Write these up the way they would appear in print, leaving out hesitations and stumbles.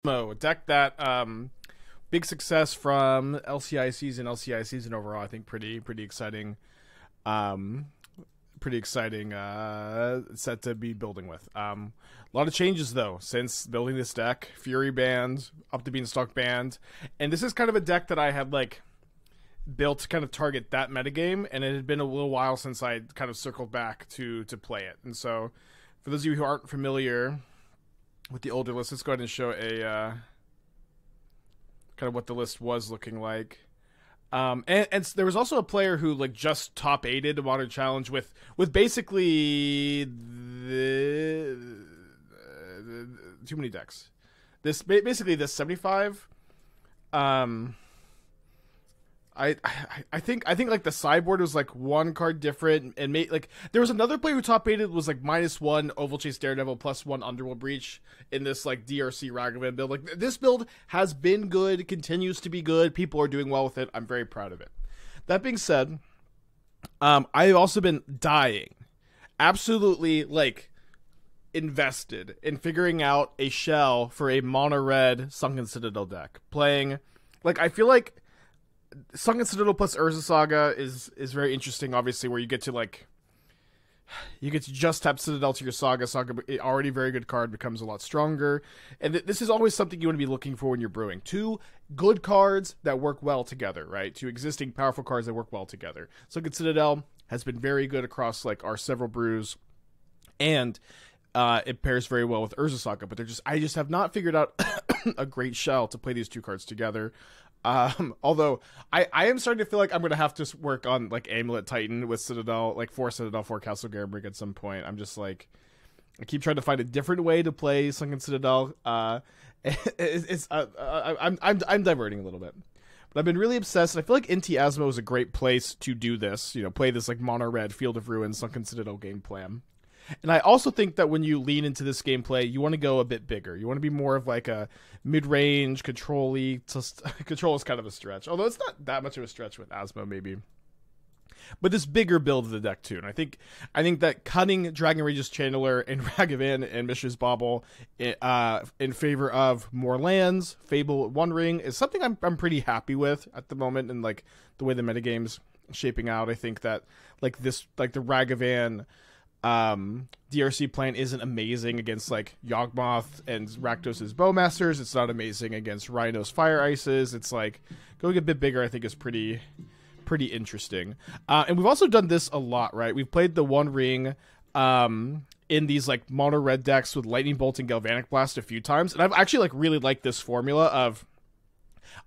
A deck that big success from LCI season overall. I think pretty exciting. Pretty exciting set to be building with. A lot of changes though since building this deck. Fury banned, Up the Beanstalk banned, and this is kind of a deck that I had like built to kind of target that metagame, and it had been a little while since I kind of circled back to play it. And so for those of you who aren't familiar with the older list, let's go ahead and show a kind of what the list was looking like. And there was also a player who like just top 8'd a Modern Challenge with basically too many decks. This basically this 75. I think like the sideboard was like one card different, and like there was another player who top 8'd was like -1 Ovalchase Daredevil +1 Underworld Breach in this like DRC Ragavan build. Like this build has been good, continues to be good. People are doing well with it. I'm very proud of it. That being said, I've also been dying, absolutely like invested in figuring out a shell for a mono red Sunken Citadel deck. Playing like I feel like Sunken Citadel plus Urza Saga is very interesting, obviously, where you get to just tap Citadel to your Saga. Saga, already very good card, becomes a lot stronger. And this is always something you want to be looking for when you're brewing. Two good cards that work well together, right? Two existing powerful cards that work well together. Sunken Citadel has been very good across like our several brews, and it pairs very well with Urza Saga, but I just have not figured out a great shell to play these two cards together. Although I am starting to feel like I'm going to have to work on like Amulet Titan with Citadel, like 4 Citadel, 4 Castle Garabrig at some point. I'm just like, I keep trying to find a different way to play Sunken Citadel. I'm diverting a little bit, but I've been really obsessed. And I feel like Inti Asmo is a great place to do this, play this like mono red Field of Ruin Sunken Citadel game plan. And I also think that when you lean into this gameplay, you want to go a bit bigger. You want to be more of like a mid-range, control-y. Control is kind of a stretch, although it's not that much of a stretch with Asmo, maybe. But this bigger build of the deck, too. And I think that cutting Dragon Rage's Channeler and Ragavan and Mishra's Bauble in favor of more lands, Fable One Ring, is something I'm pretty happy with at the moment, and like the way the metagame's shaping out. I think that like the Ragavan DRC plan isn't amazing against like Yawgmoth and Rakdos's Bowmasters. It's not amazing against Rhino's Fire Ices. It's like going a bit bigger, I think, is pretty interesting. And we've also done this a lot, right? We've played the One Ring in these like mono red decks with Lightning Bolt and Galvanic Blast a few times, and I've actually like really liked this formula of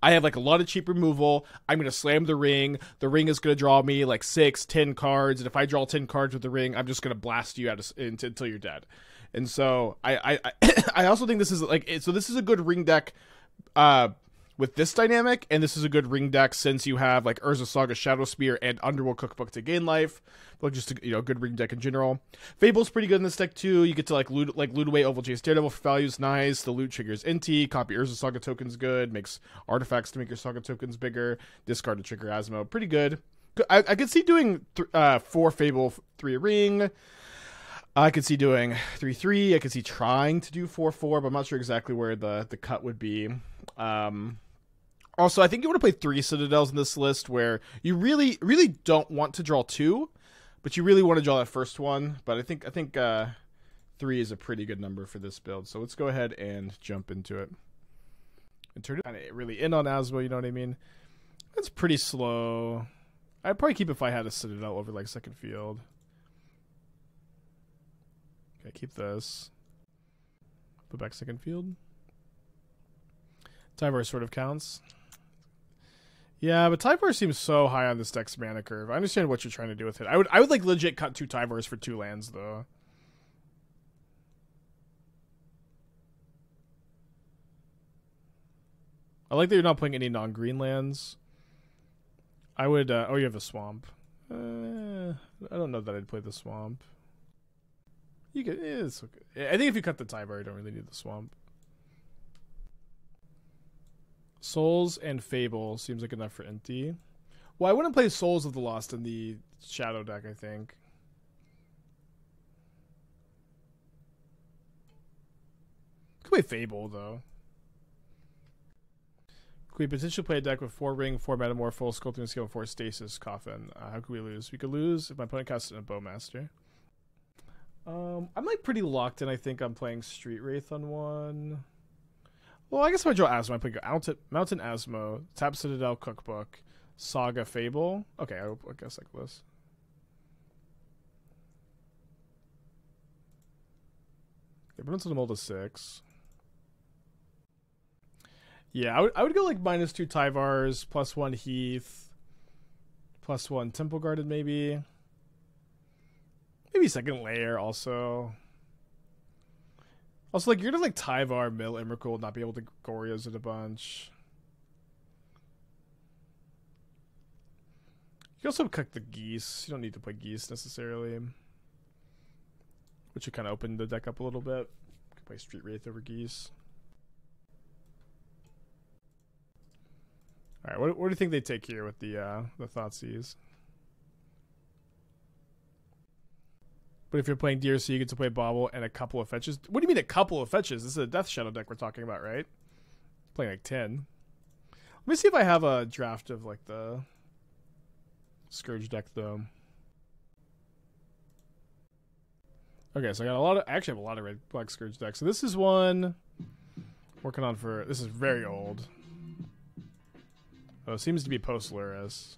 I have like a lot of cheap removal. I'm going to slam the ring. The ring is going to draw me like 6-10 cards. And if I draw 10 cards with the ring, I'm just going to blast you until you're dead. And so I also think this is like, so this is a good ring deck with this dynamic. And this is a good ring deck since you have like Urza Saga, Shadowspear, and Underworld Cookbook to gain life. Like just a good ring deck in general. Fable's pretty good in this deck too. You get to like loot away Ovalchase Daredevil for values, nice. The loot triggers Inti. Copy Urza Saga tokens, good. Makes artifacts to make your Saga tokens bigger. Discard to trigger Asmo, pretty good. I could see doing 4 Fable, 3 ring. I could see doing 3/3. I could see trying to do 4/4, but I'm not sure exactly where the cut would be. Also, I think you want to play 3 Citadels in this list where you really don't want to draw 2, but you really want to draw that first one. But I think 3 is a pretty good number for this build. So let's go ahead and jump into it. And turn it kind of really in on Asmo, you know what I mean? That's pretty slow. I'd probably keep if I had a Citadel over like second field. Okay, keep this. Put back second field. Tyvar sort of counts. Yeah, but Tyvar seems so high on this deck's mana curve. I understand what you're trying to do with it. I would like legit cut 2 Tyvars for 2 lands though. I like that you're not playing any non-green lands. I would oh, you have the swamp. I don't know that I'd play the swamp. You could, it's okay. I think if you cut the Tyvar, you don't really need the swamp. Souls and Fable seems like enough for Inti. Well, I wouldn't play Souls of the Lost in the Shadow deck, I think. Could play Fable, though. Could we potentially play a deck with 4 Ring, 4 Metamorph, full Sculpting Skill, 4 Stasis, Coffin? How could we lose? We could lose if my opponent casts a Bowmaster. I'm like pretty locked in. I think I'm playing Street Wraith on one. Well, I guess if I draw Asmo, I play Mountain Asmo, tap Citadel Cookbook, Saga Fable. Okay, I guess like this. Okay, but it's a mold of 6. Yeah, I would go like -2 Tyvars, +1 Heath, +1 Temple Guarded maybe. Maybe second layer also. Also, like, you're gonna like Tyvar, Mill, Emrakul, not be able to Goryo's it a bunch. You can also cook the Geese. You don't need to play Geese necessarily. Which would kind of open the deck up a little bit. You can play Street Wraith over Geese. Alright, what do you think they take here with the Thoughtseize? But if you're playing DRC, you get to play Bauble and a couple of fetches. What do you mean a couple of fetches? This is a Death Shadow deck we're talking about, right? Playing like 10. Let me see if I have a draft of like the Scourge deck though. Okay, so I got a lot of, I actually have a lot of red black Scourge decks. So this is one working on for, this is very old. Oh, it seems to be post Luris.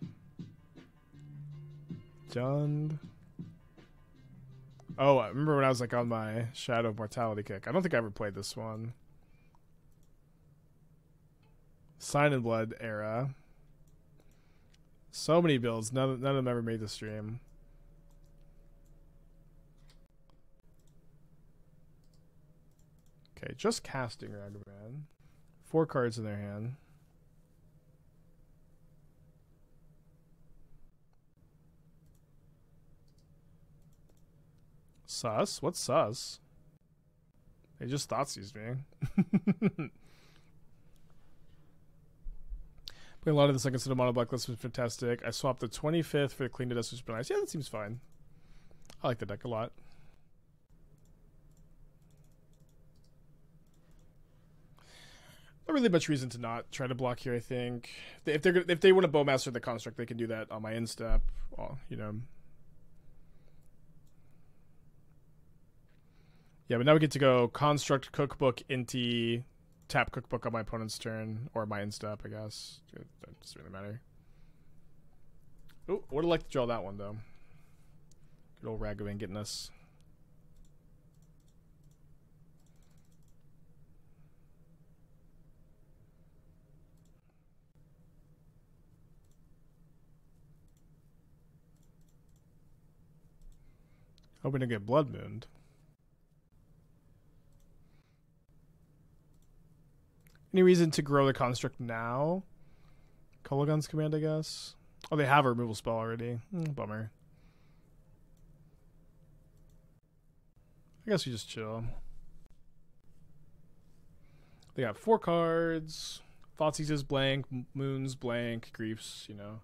Jund. Oh, I remember when I was like on my Shadow of Mortality kick. I don't think I ever played this one. Sign in Blood era. So many builds. None of them ever made the stream. Okay, just casting Ragavan. 4 cards in their hand. Sus? What's sus? They just Thoughtseized me. Playing a lot of the Sunken Citadel mono black list was fantastic. I swapped the 25th for the Clean to Dust, which was nice. Yeah, that seems fine. I like the deck a lot. Not really much reason to not try to block here. I think if they want to Bowmaster the construct, they can do that on my end step. Well, you know. Yeah, but now we get to go construct, cookbook, Inti, tap cookbook on my opponent's turn, or my end step, I guess. That doesn't really matter. Oh, would have liked to draw that one though. Good old Ragavan getting us. Hoping to get Blood Mooned. Any reason to grow the construct now? Kolaghan's command, I guess. Oh, they have a removal spell already. Bummer. I guess we just chill. They got 4 cards. Thoughtseize is blank. Moon's blank. Griefs, you know.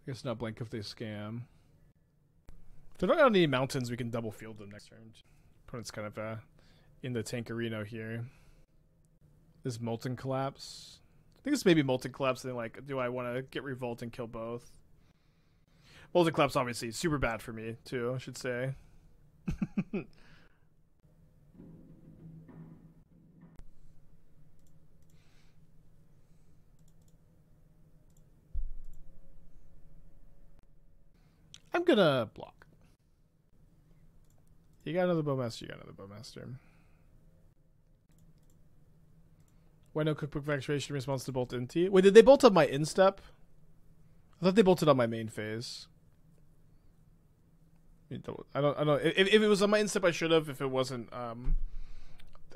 I guess not blank if they scam. If they don't have any mountains, we can double field them next turn. Opponent's kind of in the Tankerino here. This Molten Collapse. I think this may be Molten Collapse. And then, like, do I want to get Revolt and kill both? Molten Collapse, obviously, super bad for me, too, I should say. I'm gonna block. You got another Bowmaster, you got another Bowmaster. Why no Cookbook Vaccination in response to Bolt Inti? Wait, did they bolt on my instep? I thought they bolted on my main phase. I don't know. If it was on my instep, I should have. If it wasn't,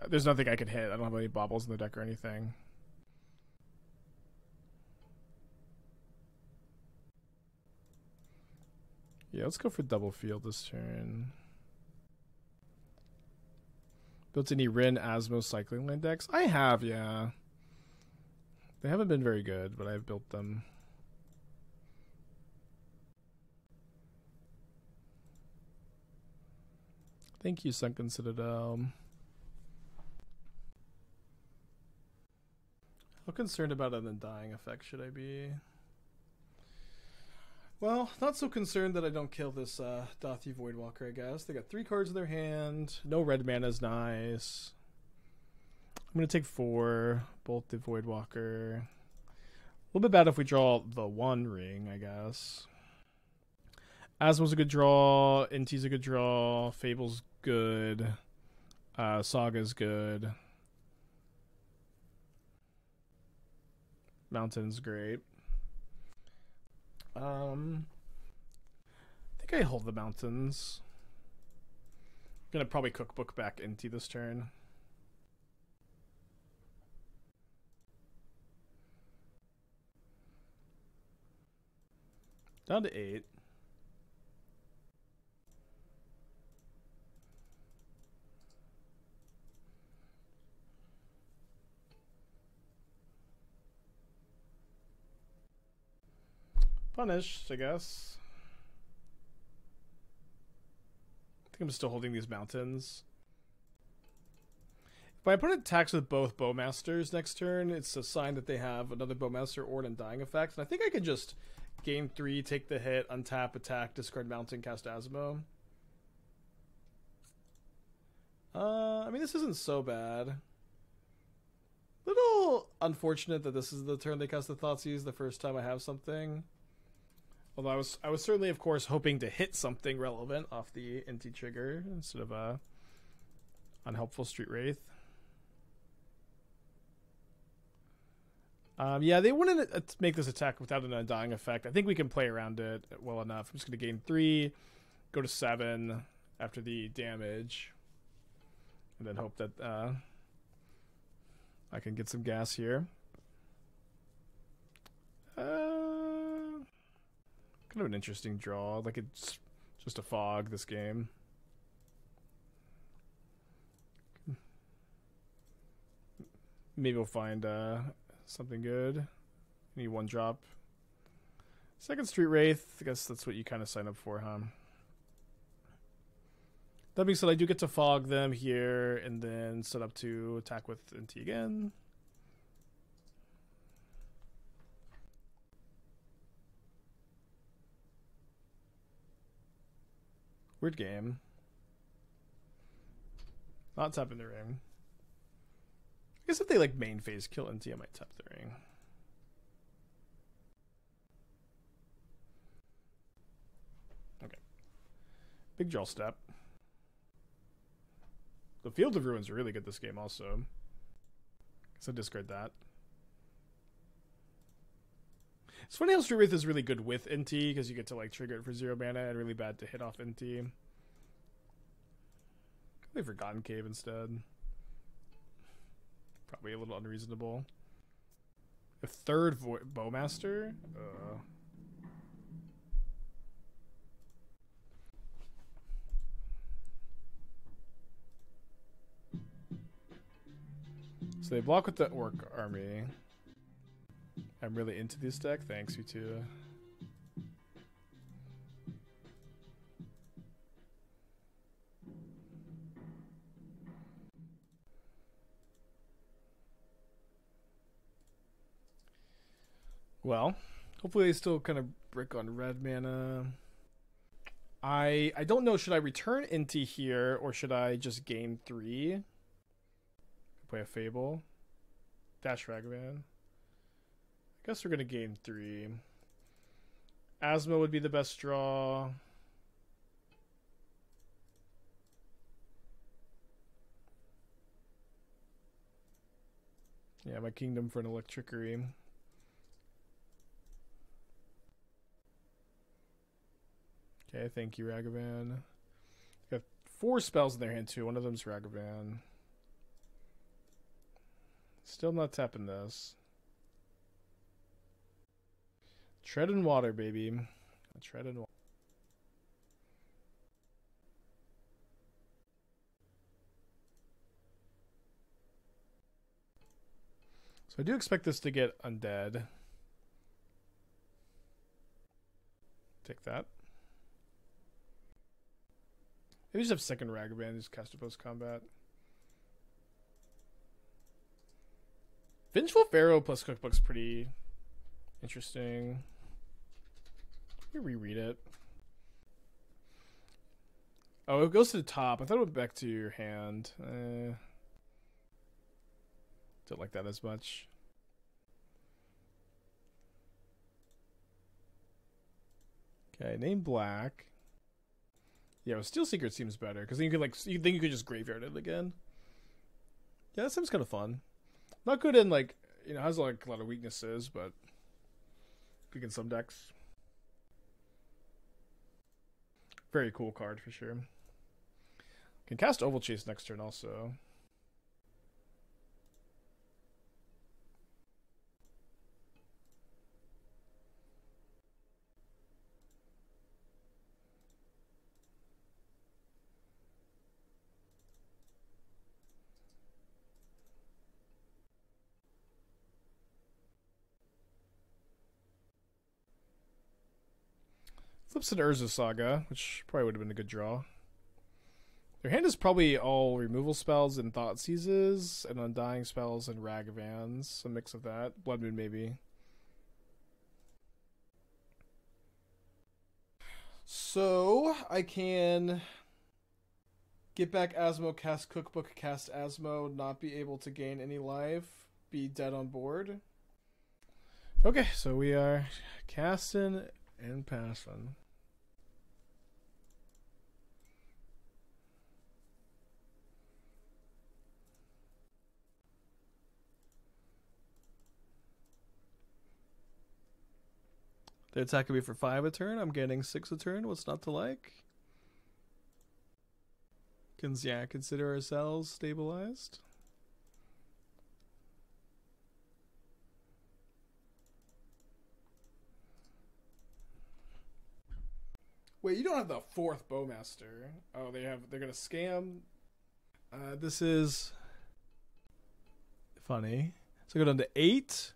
there's nothing I could hit. I don't have any baubles in the deck or anything. Yeah, let's go for double field this turn. Built any Rin, Asmo, Cycling Lane decks? I have, yeah. They haven't been very good, but I've built them. Thank you, Sunken Citadel. How concerned about an undying effect should I be? Well, not so concerned that I don't kill this Dothy Voidwalker, I guess. They got 3 cards in their hand. No red mana is nice. I'm going to take 4. Bolt the Voidwalker. A little bit bad if we draw the 1 ring, I guess. Asmo's a good draw. Inti's a good draw. Fable's good. Saga's good. Mountain's great. I think I hold the mountains. I'm gonna probably cookbook back Inti this turn. Down to 8. Punished, I guess. I think I'm still holding these mountains. If my opponent attacks with both Bowmasters next turn, it's a sign that they have another Bowmaster or an Undying effect. And I think I could just gain 3, take the hit, untap, attack, discard Mountain, cast Asmo. I mean, this isn't so bad. Little unfortunate that this is the turn they cast the Thoughtseize the first time I have something. Although I was certainly, of course, hoping to hit something relevant off the Inti trigger instead of a unhelpful Street Wraith. Yeah, they wouldn't make this attack without an Undying effect. I think we can play around it well enough. I'm just going to gain 3, go to 7 after the damage, and then hope that I can get some gas here. Kind of an interesting draw. Like, it's just a fog this game. Maybe we'll find something good. Need 1 drop. Second Street Wraith. I guess that's what you kind of sign up for, huh? That being said, I do get to fog them here and then set up to attack with Inti again. Weird game. Not tapping the ring. I guess if they like main phase kill Inti, I might tap the ring. Okay. Big draw step. The Field of Ruins are really good this game also. So discard that. It's funny how Street Wraith is really good with Inti because you get to like trigger it for 0 mana and really bad to hit off Inti. Play Forgotten Cave instead. Probably a little unreasonable. A third Bowmaster? So they block with the Orc Army. I'm really into this deck. Thanks, you too. Well, hopefully they still kind of brick on red mana. I don't know. Should I return Inti here or should I just gain 3? Play a Fable. Dash Ragavan. I guess we're going to gain 3. Asmo would be the best draw. Yeah, my Kingdom for an Electrickery. Okay, thank you, Ragavan. Got 4 spells in their hand, too. One of them's Ragavan. Still not tapping this. Tread in water, baby. Tread in water. So I do expect this to get undead. Take that. Maybe just have second Ragavan, just cast it post combat. Vengeful Pharaoh plus Cookbook's pretty interesting. Let me reread it. Oh, it goes to the top. I thought it went back to your hand. Don't like that as much. Okay, name black. Yeah, well, Steel Secret seems better because then you could you think you could just graveyard it again. Yeah, that seems kind of fun. Not good in has like a lot of weaknesses, but good in some decks. Very cool card for sure. Can cast Ovalchase next turn also. Flips an Urza Saga, which probably would have been a good draw. Their hand is probably all removal spells and Thought Seizes, and Undying spells and Ragavans. A mix of that. Blood Moon, maybe. So, I can get back Asmo, cast Cookbook, cast Asmo, not be able to gain any life, be dead on board. Okay, so we are casting and passing. They're attacking me for 5 a turn. I'm getting 6 a turn. What's not to like? Consider ourselves stabilized. Wait, you don't have the 4th Bowmaster. Oh, they're gonna scam. This is funny. So I go down to 8.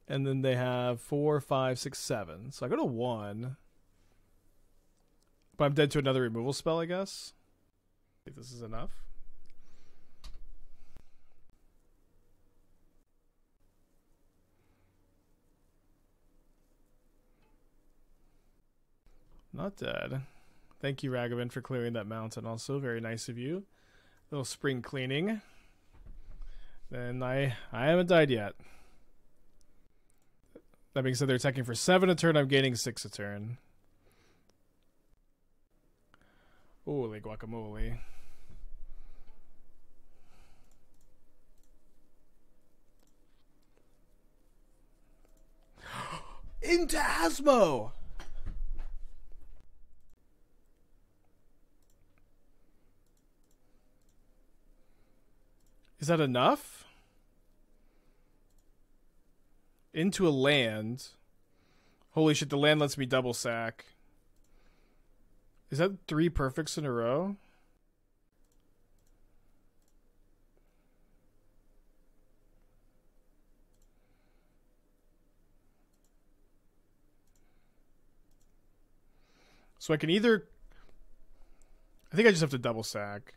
And then they have 4, 5, 6, 7. So I go to 1. But I'm dead to another removal spell, I guess. If this is enough. Not dead. Thank you, Ragavan, for clearing that mountain also. Very nice of you. Little spring cleaning. Then I haven't died yet. That being said, they're attacking for 7 a turn. I'm gaining 6 a turn. Holy guacamole. Inti Asmo! Is that enough? Into a land. Holy shit, the land lets me double sack. Is that 3 perfects in a row? So I can either... I think I just have to double sack.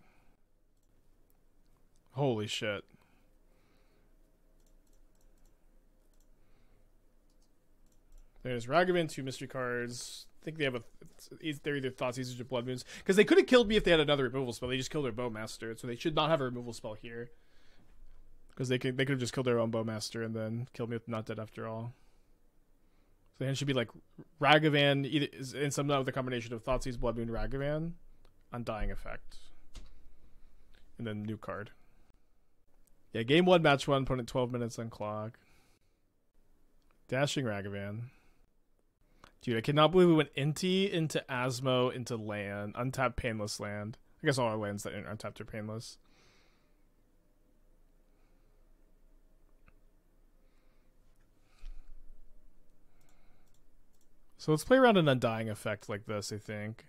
Holy shit. There's Ragavan, 2 mystery cards. I think they have they're either Thought Seizers or Blood Moons. Because they could have killed me if they had another removal spell. They just killed their Bowmaster. So they should not have a removal spell here. Because they could have just killed their own Bowmaster and then killed me with Not Dead after all. So the hand should be like Ragavan, either in some other combination of Thought Seize, Blood Moon, Ragavan. Undying Effect. And then new card. Yeah, game 1, match 1, opponent 12 minutes on clock. Dashing Ragavan. Dude, I cannot believe we went Inti into Asmo into land. Untapped Painless land. I guess all our lands that are untapped are painless. So let's play around an Undying Effect like this, I think.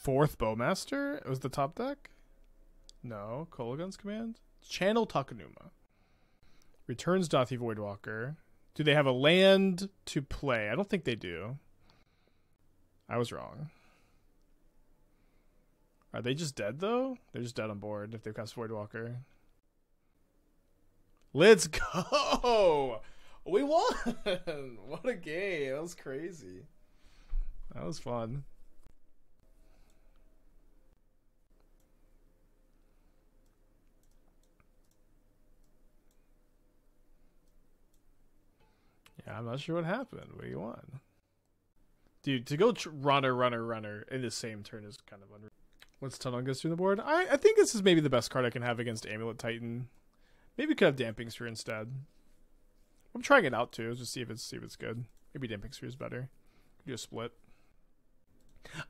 4th Bowmaster? It was the top deck? No. Kolaghan's Command? Channel Takenuma. Returns Dathi Voidwalker. Do they have a land to play? I don't think they do. I was wrong. Are they just dead, though? They're just dead on board if they cast Voidwalker. Let's go! We won! What a game. That was crazy. That was fun. Yeah, I'm not sure what happened. What do you want? Dude, to go runner in the same turn is kind of unreal. What's Tunnel Ignus through the board? I think this is maybe the best card I can have against Amulet Titan. Maybe we could have Damping Sphere instead. I'm trying it out too, just see if it's good. Maybe Damping Sphere is better. Do a split.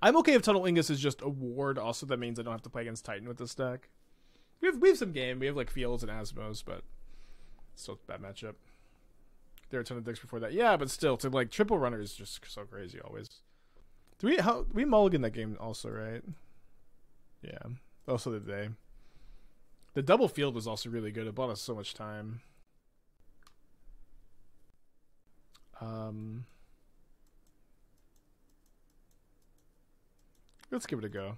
I'm okay if Tunnel Ignus is just a ward. Also, that means I don't have to play against Titan with this deck. We have some game. We have like Fields and Asmos, but still a bad matchup. There are a ton of decks before that. Yeah, but still, to like triple runner is just so crazy always. We mulligan that game also, right? Yeah. Also did they. The double field was also really good. It bought us so much time. Let's give it a go.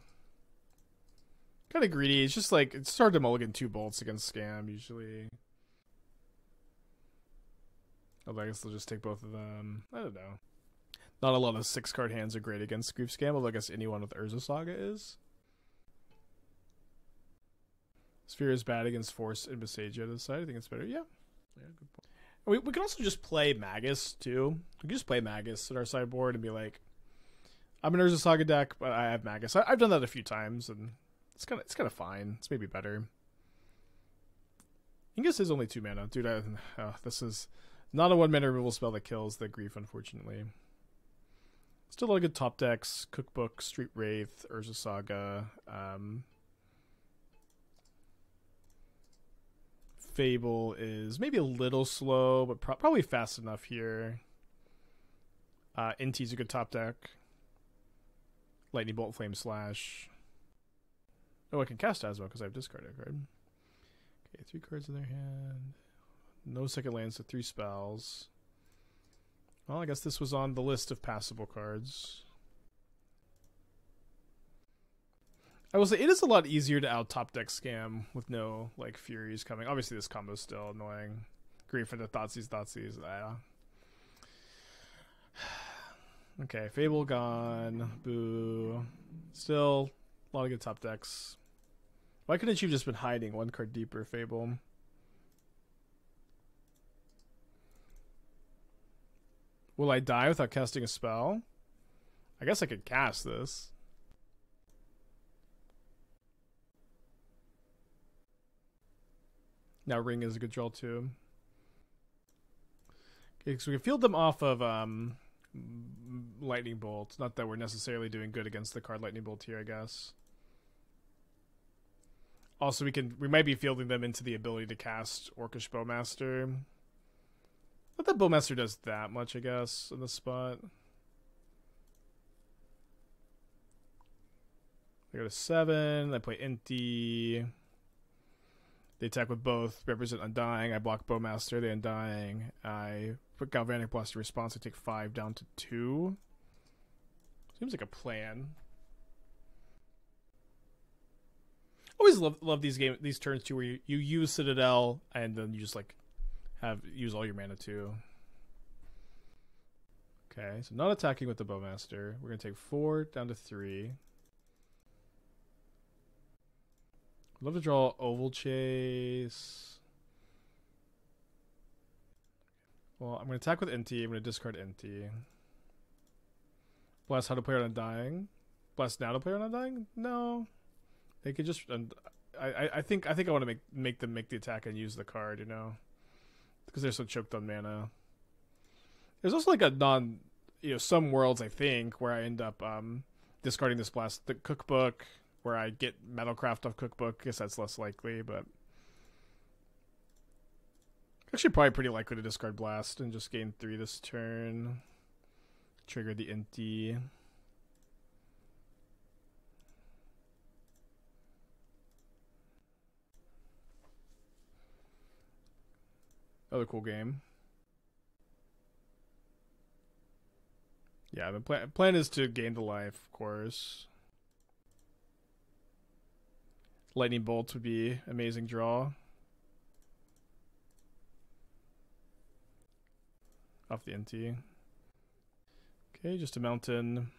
Kind of greedy. It's just like, it's hard to mulligan 2 bolts against Scam usually. Oh, I guess they'll just take both of them. I don't know. Not a lot of 6-card hands are great against Grief Scam, although I guess anyone with Urza Saga is. Sphere is bad against Force and Besagio this side. I think it's better. Yeah. Yeah, good point. We can also just play Magus, too. We can just play Magus at our sideboard and be like, I'm an Urza Saga deck, but I have Magus. I've done that a few times, and it's kind of fine. It's maybe better. Ingus is only 2 mana. Dude, this is not a 1-mana removal spell that kills the Grief, unfortunately. Still a lot of good top decks. Cookbook, Street Wraith, Urza Saga. Fable is maybe a little slow, but probably fast enough here. Inti's a good top deck. Lightning Bolt, Flame Slash. Oh, I can cast Asmo because I have discarded a card. Okay, 3 cards in their hand. No second lands, so 3 spells. Well, I guess this was on the list of passable cards. I will say it is a lot easier to out top deck Scam with no like Furies coming. Obviously, this combo is still annoying. Great for the Thoughtseize. Okay, Fable gone. Boo. Still a lot of good top decks. Why couldn't you have just been hiding 1 card deeper, Fable? Will I die without casting a spell? I guess I could cast this. Now Ring is a good draw too. Okay, so we can field them off of Lightning Bolt. Not that we're necessarily doing good against the card Lightning Bolt here, I guess. Also, we might be fielding them into the ability to cast Orcish Bowmaster. Not that Bowmaster does that much, I guess, in this spot. I go to 7. I play Inti. They attack with both. Represent Undying. I block Bowmaster. They Undying. I put Galvanic Blast in response. I take 5 down to 2. Seems like a plan. Always love these turns too, where you use Citadel and then you just like use all your mana too. Okay, so not attacking with the Bowmaster. We're gonna take 4 down to 3. I'd love to draw Ovalchase. Well, I'm gonna attack with Inti. I'm gonna discard Inti. Blast how to play on Undying. Blast now to play on Undying? No. They could just. I think I want to make them make the attack and use the card, you know, because they're so choked on mana. There's also like some worlds I think where I end up discarding this blast. The Cookbook where I get Metalcraft off Cookbook. I guess that's less likely, but actually probably pretty likely to discard Blast and just gain 3 this turn. Trigger the Inti. Another cool game. Yeah, the plan is to gain the life, of course. Lightning Bolts would be amazing draw. off the Inti. Okay, just a mountain.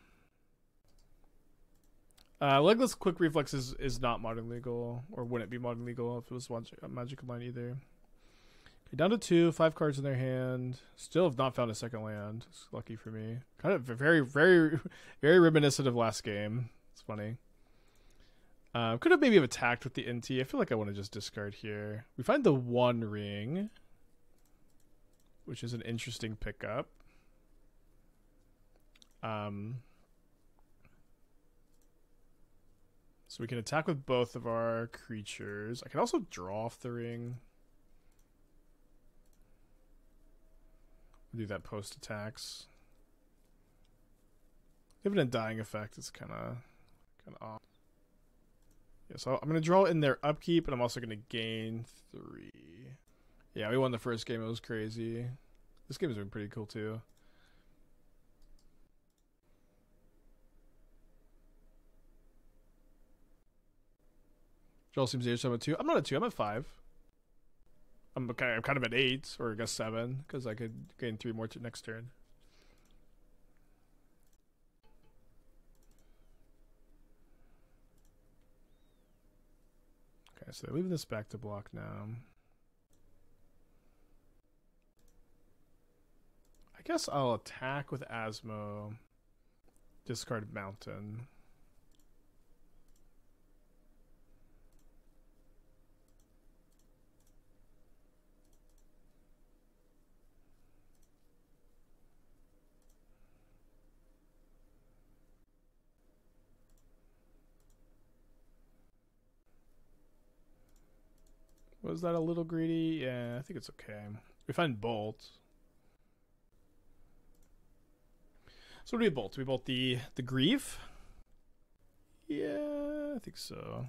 Legless Quick Reflex is not modern legal, or wouldn't be modern legal if it was a magical line either. Okay, down to 2, 5 cards in their hand. Still have not found a second land. It's lucky for me. Kind of very, very, very reminiscent of last game. It's funny. Could have maybe have attacked with the Inti. I feel like I want to just discard here. We find the 1 ring, which is an interesting pickup. So we can attack with both of our creatures. I can also draw off the ring. Do that post attacks. Dividend dying effect is kind of off. Yeah, so I'm gonna draw in their upkeep, and I'm also gonna gain 3. Yeah, we won the first game. It was crazy. This game has been pretty cool too. Joel seems to I'm at 2. I'm not at 2. I'm at 5. I'm kind of at 8, or I guess 7, because I could gain 3 more to next turn. Okay, so they're leaving this back to block now. I guess I'll attack with Asmo. Discard Mountain. Was that a little greedy? Yeah, I think it's okay. We find Bolt. So what do we bolt? Do we bolt the Grief? Yeah, I think so.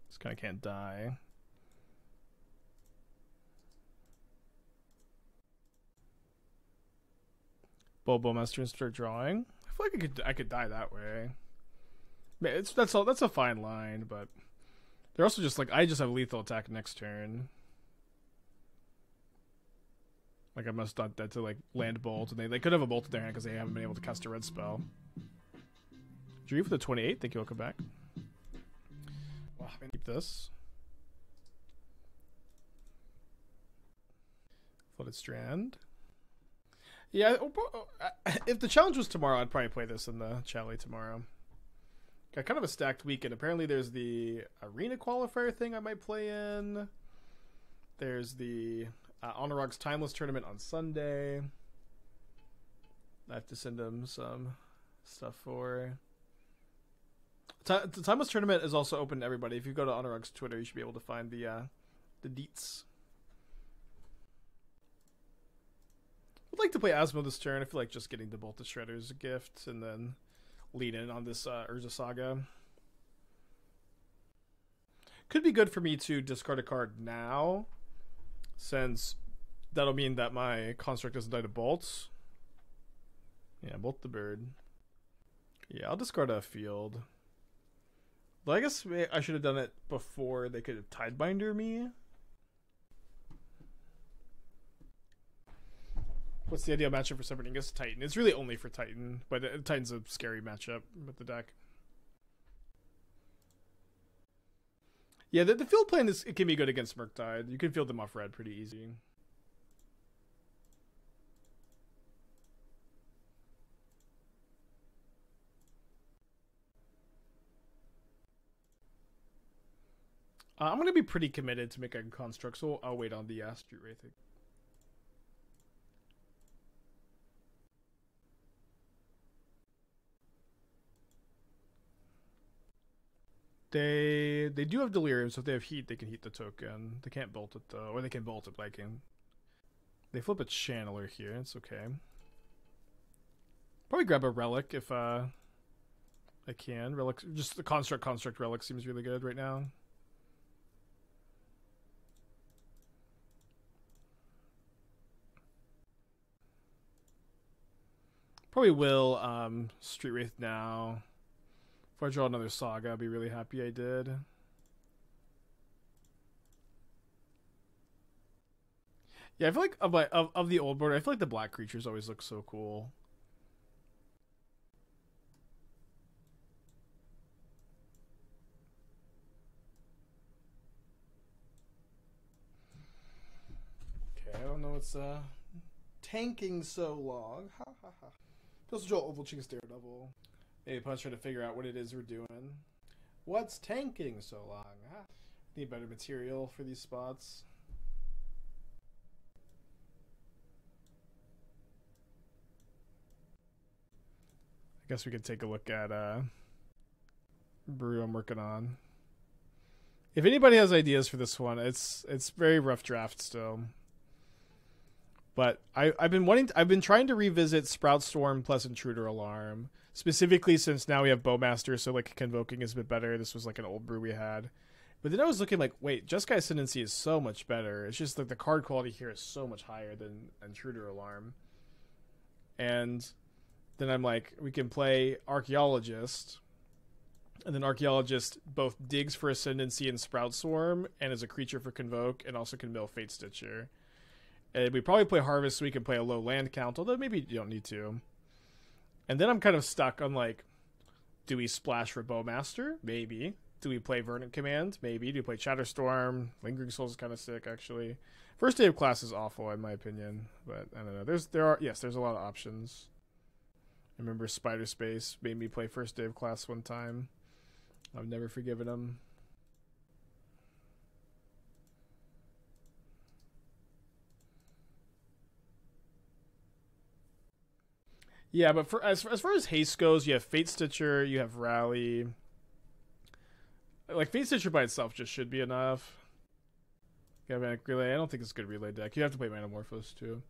This guy can't die. Bobo Master and start drawing. I feel like I could die that way. That's a fine line, but they're also just like, I just have lethal attack next turn. Like I must not that to like land bolt, and they could have a bolt in their hand because they haven't been able to cast a red spell. Drew for the 28. Thank you. Welcome back. Wow, I'm gonna keep this. Flooded Strand. Yeah, if the challenge was tomorrow, I'd probably play this in the Chalice tomorrow. Got kind of a stacked weekend. Apparently there's the arena qualifier thing I might play in. There's the Honorog's Timeless tournament on Sunday. I have to send him some stuff for. The Timeless tournament is also open to everybody. If you go to Honorog's Twitter, you should be able to find the deets. I'd like to play Asmo this turn. I feel like just getting the Bolt to Shredder is a gift, and then lean in on this Urza Saga. Could be good for me to discard a card now, since that'll mean that my construct doesn't die to bolts. Yeah, bolt the bird. Yeah, I'll discard a field. But I guess I should have done it before they could Tidebinder me. What's the ideal matchup for Separating? I guess Titan. It's really only for Titan, but Titan's a scary matchup with the deck. Yeah, the field plan it can be good against Murktide. You can field them off red pretty easy. I'm going to be pretty committed to make a construct, so I'll wait on the Street Wraith. They do have Delirium, so if they have heat, they can heat the token. They can't bolt it though, or they can bolt it, but I can. They flip a Channeler here. It's okay. Probably grab a Relic if I can. Relic, just the construct Relic seems really good right now. Probably will Street Wraith now. If I draw another Saga, I'd be really happy I did. Yeah, I feel like of the old board, I feel like the black creatures always look so cool. Okay, I don't know what's tanking so long. Ha ha ha. This is Joel Ovalchase Daredevil. Maybe opponents trying to figure out what it is we're doing. What's tanking so long? Ah, need better material for these spots. I guess we could take a look at brew I'm working on. If anybody has ideas for this one, it's very rough draft still. But I've been trying to revisit Sprout Storm plus Intruder Alarm, specifically since now we have Bowmaster, so like Convoking is a bit better. This was like an old brew we had. But then I was looking like, wait, Jeskai Ascendancy is so much better. It's just like the card quality here is so much higher than Intruder Alarm. And then I'm like, we can play Archaeologist. And then Archaeologist both digs for Ascendancy and Sprout Swarm, and is a creature for Convoke, and also can mill Fate Stitcher. And we probably play Harvest so we can play a low land count, although maybe you don't need to. And then I'm kind of stuck on like, do we splash for Bowmaster? Maybe. Do we play Verdant Command? Maybe. Do we play Shatterstorm? Lingering Souls is kind of sick, actually. First Day of Class is awful, in my opinion. But I don't know. There's a lot of options. I remember Spider Space made me play First Day of Class one time. I've never forgiven him. Yeah, but as far as haste goes, you have Fate Stitcher, you have Rally. Like, Fate Stitcher by itself just should be enough. Galvanic Relay, I don't think it's a good relay deck. You have to play Manamorphose, too.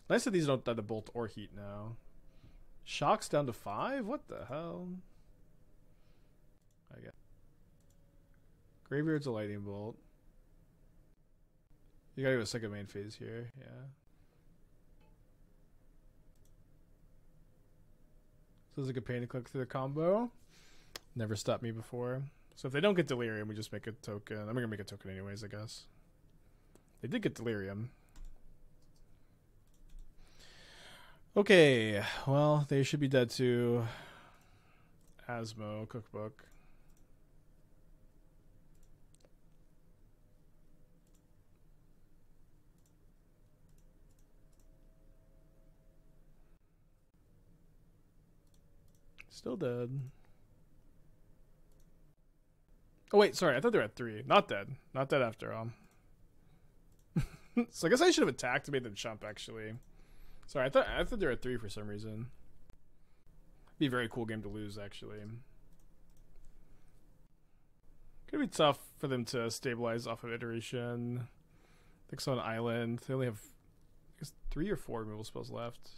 Nice that these don't have the Bolt or Heat now. Shock's down to 5? What the hell? I guess. Graveyard's a Lightning Bolt. You gotta go a second main phase here, yeah. So there's like a pain to click through the combo. Never stopped me before. So if they don't get Delirium, we just make a token. I'm gonna make a token anyways, I guess. They did get Delirium. Okay, well, they should be dead to Asmo Cookbook. Still dead. Oh wait, sorry, I thought they were at 3. Not dead. Not dead after all. So I guess I should have attacked and made them jump, actually. Sorry, I thought they were at 3 for some reason. Be a very cool game to lose, actually. Could be tough for them to stabilize off of Iteration. I think so on Island. They only have, I guess, 3 or 4 removal spells left.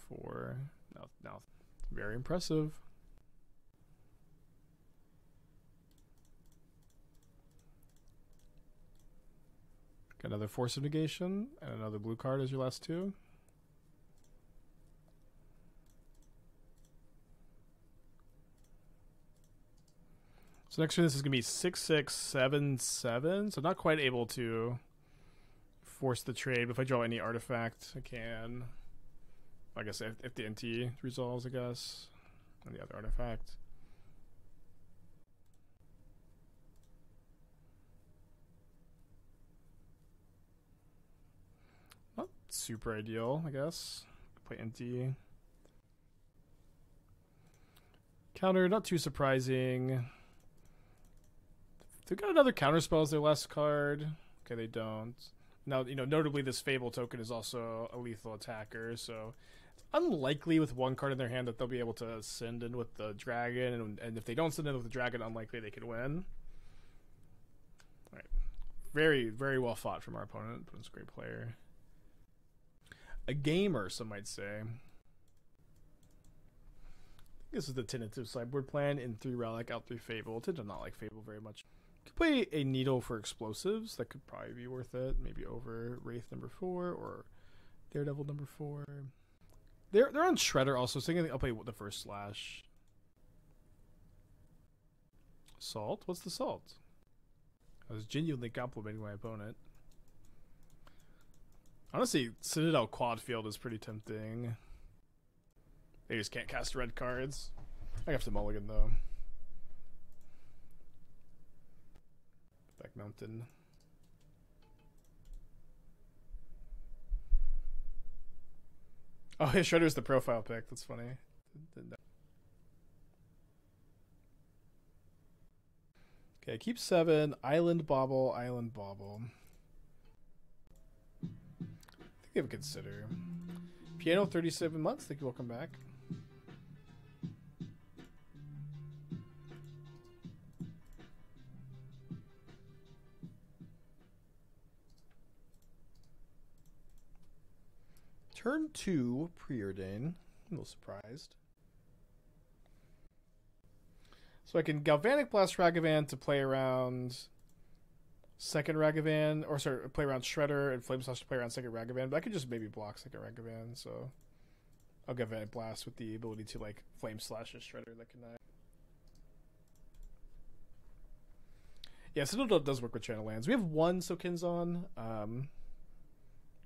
4. No. Very impressive. Got another Force of Negation and another blue card as your last 2. So next turn this is going to be 6/6/7/7. So not quite able to force the trade. But if I draw any artifact, I can. I guess if the NT resolves, I guess. And the other artifact. Not super ideal, I guess. Play NT. Counter, not too surprising. They've got another counter spell as their last card. Okay, they don't. Now, notably this Fable token is also a lethal attacker, so it's unlikely with one card in their hand that they'll be able to send in with the dragon, and if they don't send in with the dragon, unlikely they could win. Alright. Very, very well fought from our opponent. Opponent's a great player. A gamer, some might say. This is the tentative sideboard plan in 3 Relic, out 3 Fable. I tend to not like Fable very much. Could play a Needle for explosives. That could probably be worth it. Maybe over Wraith number 4 or Daredevil number 4. They're on Shredder also, so I think I'll play the first Slash. Salt? What's the salt? I was genuinely complimenting my opponent. Honestly, Citadel quad field is pretty tempting. They just can't cast red cards. I have to mulligan though. Back mountain. Oh, yeah, Shredder's the profile pick. That's funny. Okay, keep 7. Island Bobble, Island Bobble. I think they would consider. Piano 37 months. Thank you. Welcome back. Turn 2, preordain. I'm a little surprised. So I can Galvanic Blast Ragavan to play around second Ragavan, or sorry, play around Shredder, and Flame Slash to play around second Ragavan, but I could just maybe block second Ragavan, so I'll Galvanic Blast with the ability to like Flame Slash a Shredder that can Yeah, Citadel does work with channel lands. We have 1 Sokenzan.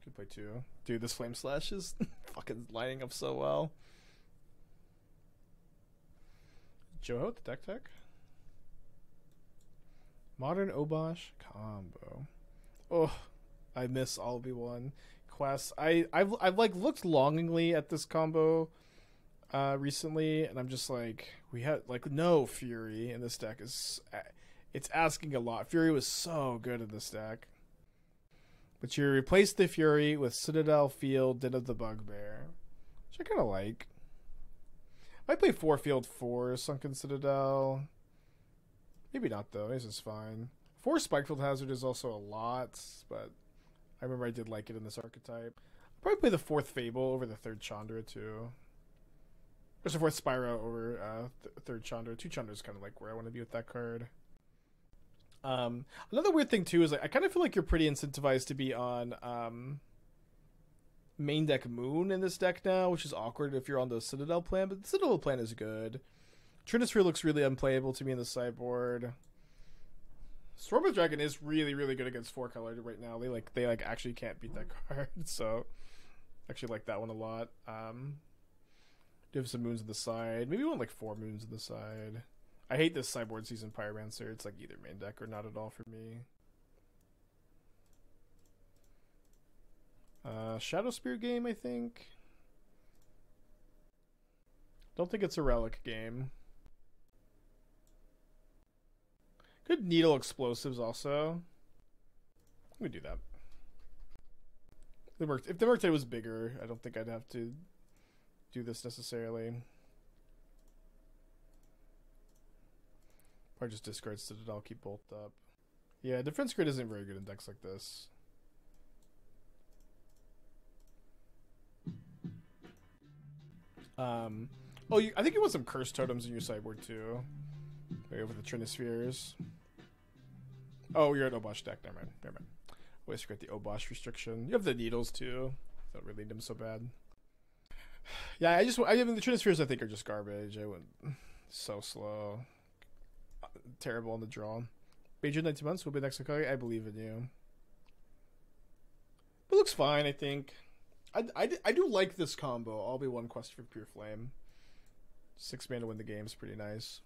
Could play 2. Dude, this Flame Slash is fucking lining up so well. Joho, the deck tech. Modern Obosh combo. Oh, I miss Albi-1 Quest. I've like looked longingly at this combo recently, and I'm just like, we had like no Fury in this deck. It's asking a lot. Fury was so good in this deck. But you replace the Fury with Citadel Field, Den of the Bugbear, which I kind of like. I play 4 Field 4 Sunken Citadel. Maybe not though. This is fine. 4 Spikefield Hazard is also a lot, but I remember I did like it in this archetype. I'll probably play the 4th Fable over the 3rd Chandra too. There's a 4th Spyro over 3rd Chandra. 2 Chandra is kind of like where I want to be with that card. Another weird thing too is like I kind of feel like you're pretty incentivized to be on main deck Moon in this deck now, which is awkward if you're on the Citadel plan, but the Citadel plan is good. Trinisphere looks really unplayable to me in the sideboard. Storm of Dragon is really, really good against 4 color right now. They actually can't beat that card, so actually like that one a lot. Do have some moons on the side. Maybe we want like 4 moons on the side. I hate this sideboard season Pyromancer. It's like either main deck or not at all for me. Shadowspear game, I think. Don't think it's a relic game. Good needle explosives also. We do that. If the Murktide was bigger, I don't think I'd have to do this necessarily. Or just discard Citadel, keep both up. Yeah, defense grid isn't very good in decks like this. I think you want some Curse Totems in your sideboard too. Way over the Trinispheres. Oh, you're at Obosh deck. Never mind. Always forget the Obosh restriction. You have the Needles too. Don't really need them so bad. Yeah, I mean the Trinispheres I think are just garbage. I went so slow. Terrible on the draw. Major 90 months will be next to I believe in you. It looks fine, I think. I do like this combo. I'll be 1 Quest for Pure Flame. 6 mana to win the game is pretty nice.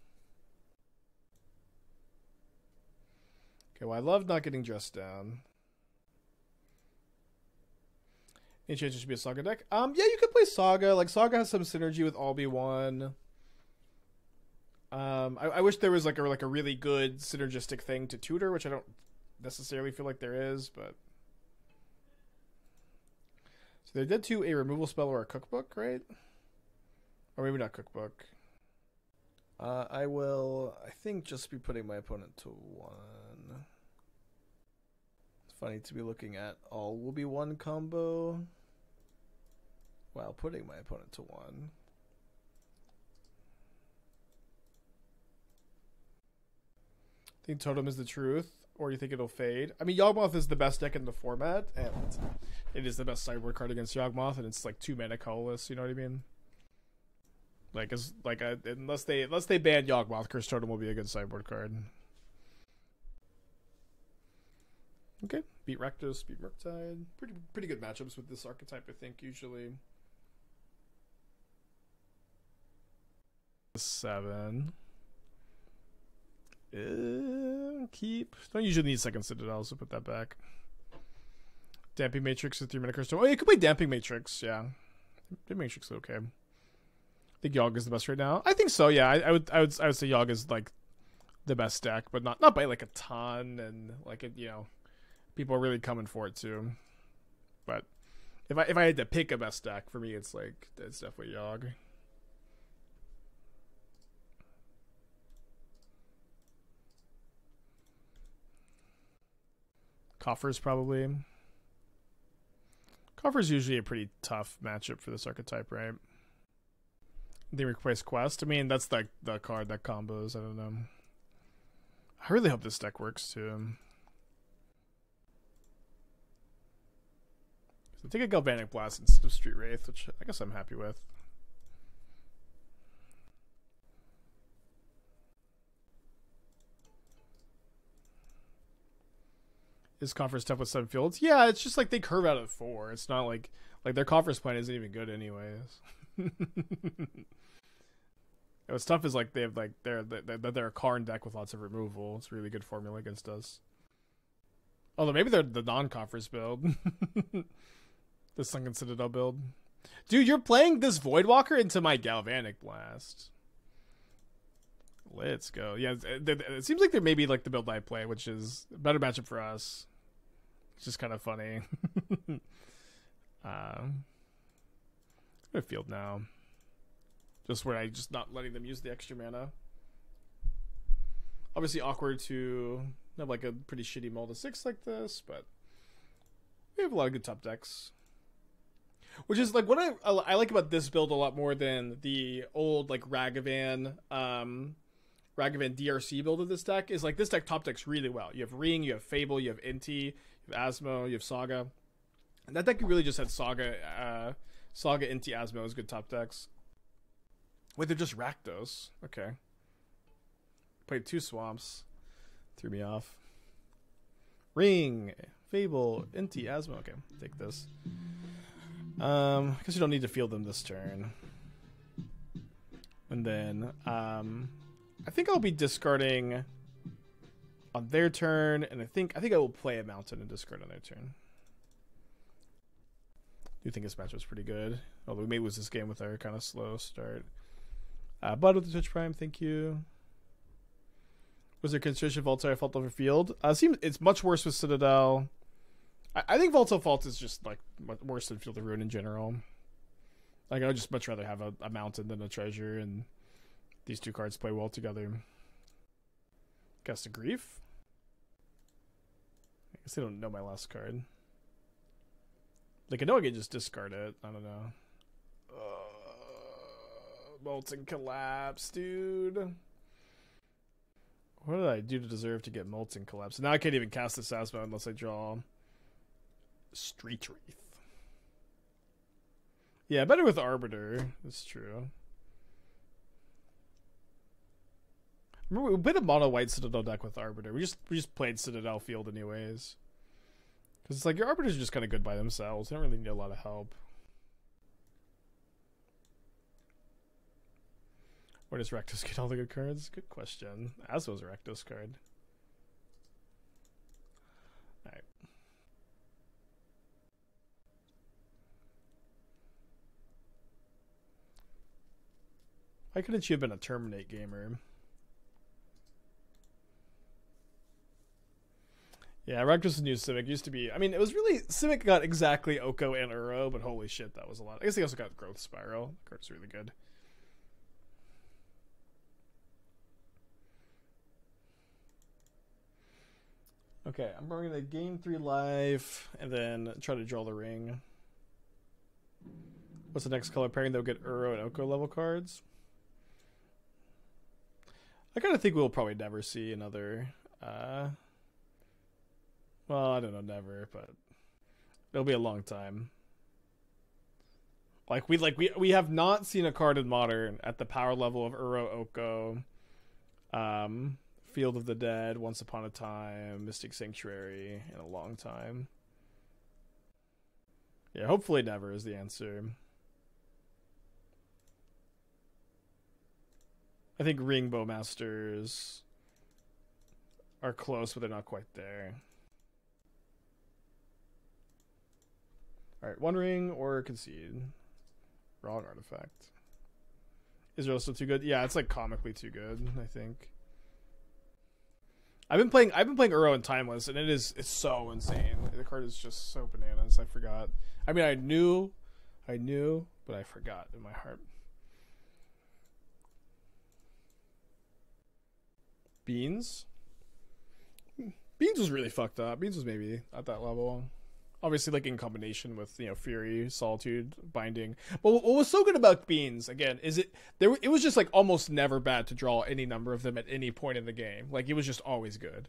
Okay, well I love not getting dressed down. Any chance it should be a Saga deck? Yeah, you could play Saga. Like Saga has some synergy with Albi-1. I wish there was like a really good synergistic thing to tutor, which I don't necessarily feel like there is, but so they're dead to a removal spell or a cookbook, right? Or maybe not cookbook. I will, I think, just be putting my opponent to 1. It's funny to be looking at all will be 1 combo while putting my opponent to 1. Think Totem is the truth, or you think it'll fade? I mean, Yawgmoth is the best deck in the format, and it is the best sideboard card against Yawgmoth, and it's like 2 mana colorless, you know what I mean? Unless they ban Yawgmoth, Curse Totem will be a good sideboard card. Okay, beat Rakdos, beat Murktide. Pretty good matchups with this archetype, I think, usually. 7. Keep. Don't usually need second Citadel, so put that back. Damping Matrix with 3-mana Curse Totem. Oh, you could play Damping Matrix, yeah. Damping Matrix is okay. I think Yogg is the best right now. I think so, yeah. I would say Yogg is like the best deck, but not by like a ton, and like it, you know, people are really coming for it too. But if I had to pick a best deck, for me it's definitely Yogg. Coffers probably. Coffers usually a pretty tough matchup for this archetype, right? They replace Quest. I mean, that's like the card that combos. I don't know. I really hope this deck works too. So take a Galvanic Blast instead of Street Wraith, which I guess I'm happy with. Is Conference tough with 7 fields? Yeah, it's just like they curve out at 4. It's not like their conference plan isn't even good anyways. What's tough is like they have like they're a Karn deck with lots of removal. It's a really good formula against us. Although maybe they're the non-conference build. The Sunken Citadel build. Dude, you're playing this Voidwalker into my Galvanic Blast. Let's go. Yeah, it seems like they're maybe like the build I play, which is a better matchup for us. It's just kind of funny. I'm gonna field now. Just where I just not letting them use the extra mana. Obviously awkward to have like a pretty shitty mull to 6 like this, but we have a lot of good top decks. Which is like what I like about this build a lot more than the old like Ragavan DRC build of this deck is like this deck top decks really well. You have Ring, you have Fable, you have Inti, you have Asmo, you have Saga. And that deck really just had Saga, Inti, Asmo as good top decks. Wait, they're just Rakdos. Okay. Played 2 swamps. Threw me off. Ring, Fable, Inti, Asmo. Okay, take this. I guess you don't need to field them this turn. And then, I think I'll be discarding on their turn, and I think I will play a mountain and discard on their turn. I do think this match was pretty good. Although we may lose this game with our kind of slow start. Bud with the Twitch Prime, thank you. Was there consideration Volta I felt over field? Seems it's much worse with Citadel. I think Volta Fault is just like worse than Field of Ruin in general. Like I would just much rather have a mountain than a treasure, and these two cards play well together. Gust of Grief. I guess they don't know my last card. Like I know I can just discard it. I don't know. Molten Collapse, dude. What did I do to deserve to get Molten Collapse? Now I can't even cast this Asmo unless I draw Street Wraith. Yeah, better with Arbiter. That's true. Remember, we played a mono white Citadel deck with Arbiter. We just played Citadel Field anyways. Because it's like your Arbiters are just kind of good by themselves. They don't really need a lot of help. Where does Rakdos get all the good cards? Good question. Asmo's a Rakdos card. Alright. Why couldn't you have been a Terminate gamer? Yeah, Rakdos' new Simic used to be... I mean, it was really... Simic got exactly Oko and Uro, but holy shit, that was a lot. I guess he also got Growth Spiral. The card's really good. Okay, I'm going to gain 3 life and then try to draw the ring. What's the next color pairing? They'll get Uro and Oko level cards. I kind of think we'll probably never see another... well, I don't know, never, but it'll be a long time. We have not seen a card in Modern at the power level of Uro Oko, Field of the Dead, Once Upon a Time, Mystic Sanctuary in a long time. Yeah, hopefully never is the answer. I think Ring Bowmasters are close, but they're not quite there. Alright, One Ring or Concede. Wrong artifact. Is it also too good? Yeah, it's like comically too good, I think. I've been playing Uro and Timeless, and it's so insane. The card is just so bananas. I forgot. I mean, I knew, but I forgot in my heart. Beans? Beans was really fucked up. Beans was maybe at that level. Obviously, like in combination with, you know, Fury, Solitude, Binding. But what was so good about Beans, again, is it was just like almost never bad to draw any number of them at any point in the game. Like, it was just always good.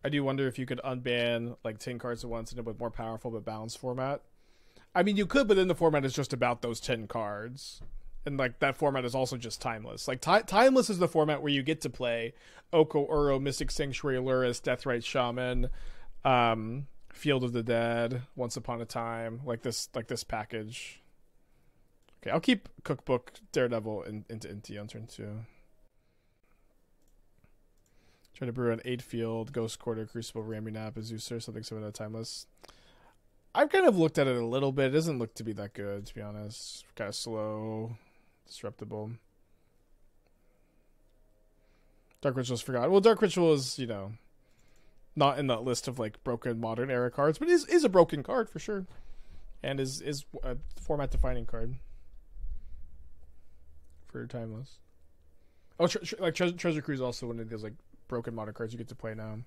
I do wonder if you could unban like 10 cards at once and end up with more powerful but balanced format. I mean, you could, but then the format is just about those 10 cards. And like that format is also just Timeless. Like Timeless is the format where you get to play Oko, Uro, Mystic Sanctuary, Lurrus, Deathrite Shaman, Field of the Dead, Once Upon a Time, like this package. Okay, I'll keep Cookbook, Daredevil into Inti on turn 2. Try to brew an 8 field, Ghost Quarter, Crucible, Ramunap, Azusa, something similar to Timeless. I've kind of looked at it a little bit. It doesn't look to be that good, to be honest. Kind of slow, disruptible. Dark Ritual's forgotten. Well, Dark Ritual is, you know, not in that list of like broken Modern era cards, but is a broken card for sure, and is a format defining card for Timeless. Oh, Treasure Cruise is also one of those like broken Modern cards you get to play now.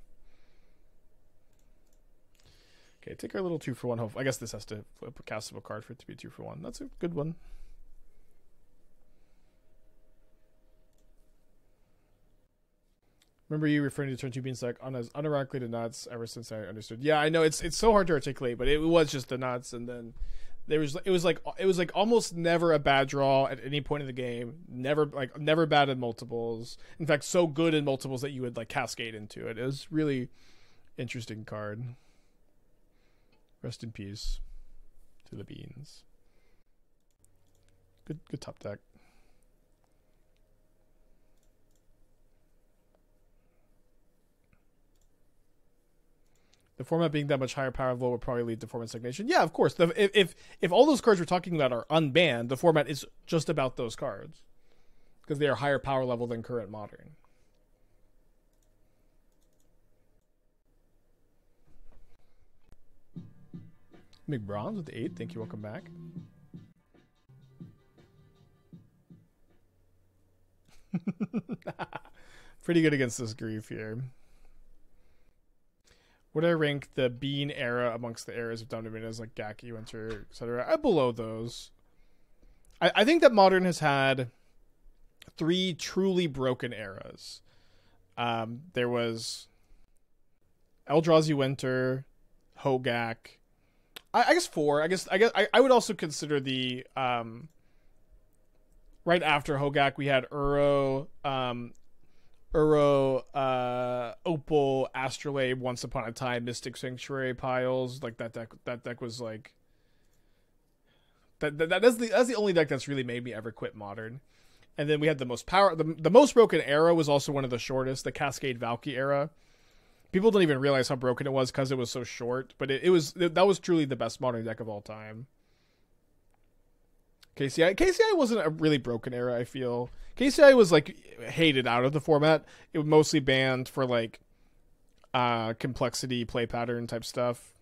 Okay, take our little 2-for-1 hope. I guess this has to flip a castable card for it to be 2-for-1. That's a good one. Remember you referring to turn 2 being like on as unironically to nuts ever since I understood. Yeah, I know it's so hard to articulate, but it was just the nuts, and then it was like almost never a bad draw at any point in the game. Never bad in multiples. In fact, so good in multiples that you would like cascade into it. It was really interesting card. Rest in peace to the beans. Good top deck. The format being that much higher power level would probably lead to format stagnation. Yeah, of course. If all those cards we're talking about are unbanned, the format is just about those cards because they are higher power level than current Modern. McBronze with 8. Thank you. Welcome back. Pretty good against this grief here. Would I rank the Bean era amongst the eras of Dominators like Gaki, Winter, etc.? I'm below those. I think that Modern has had 3 truly broken eras. There was Eldrazi Winter, Hogak. I guess 4. I would also consider the right after Hogak we had Uro, Opal, Astrolabe, Once Upon a Time, Mystic Sanctuary piles. Like that deck was like that's the only deck that's really made me ever quit Modern. And then we had the most broken era was also one of the shortest, the Cascade Valky era. People don't even realize how broken it was because it was so short, but that was truly the best Modern deck of all time. KCI wasn't a really broken era, I feel. KCI was like hated out of the format. It was mostly banned for like complexity play pattern type stuff,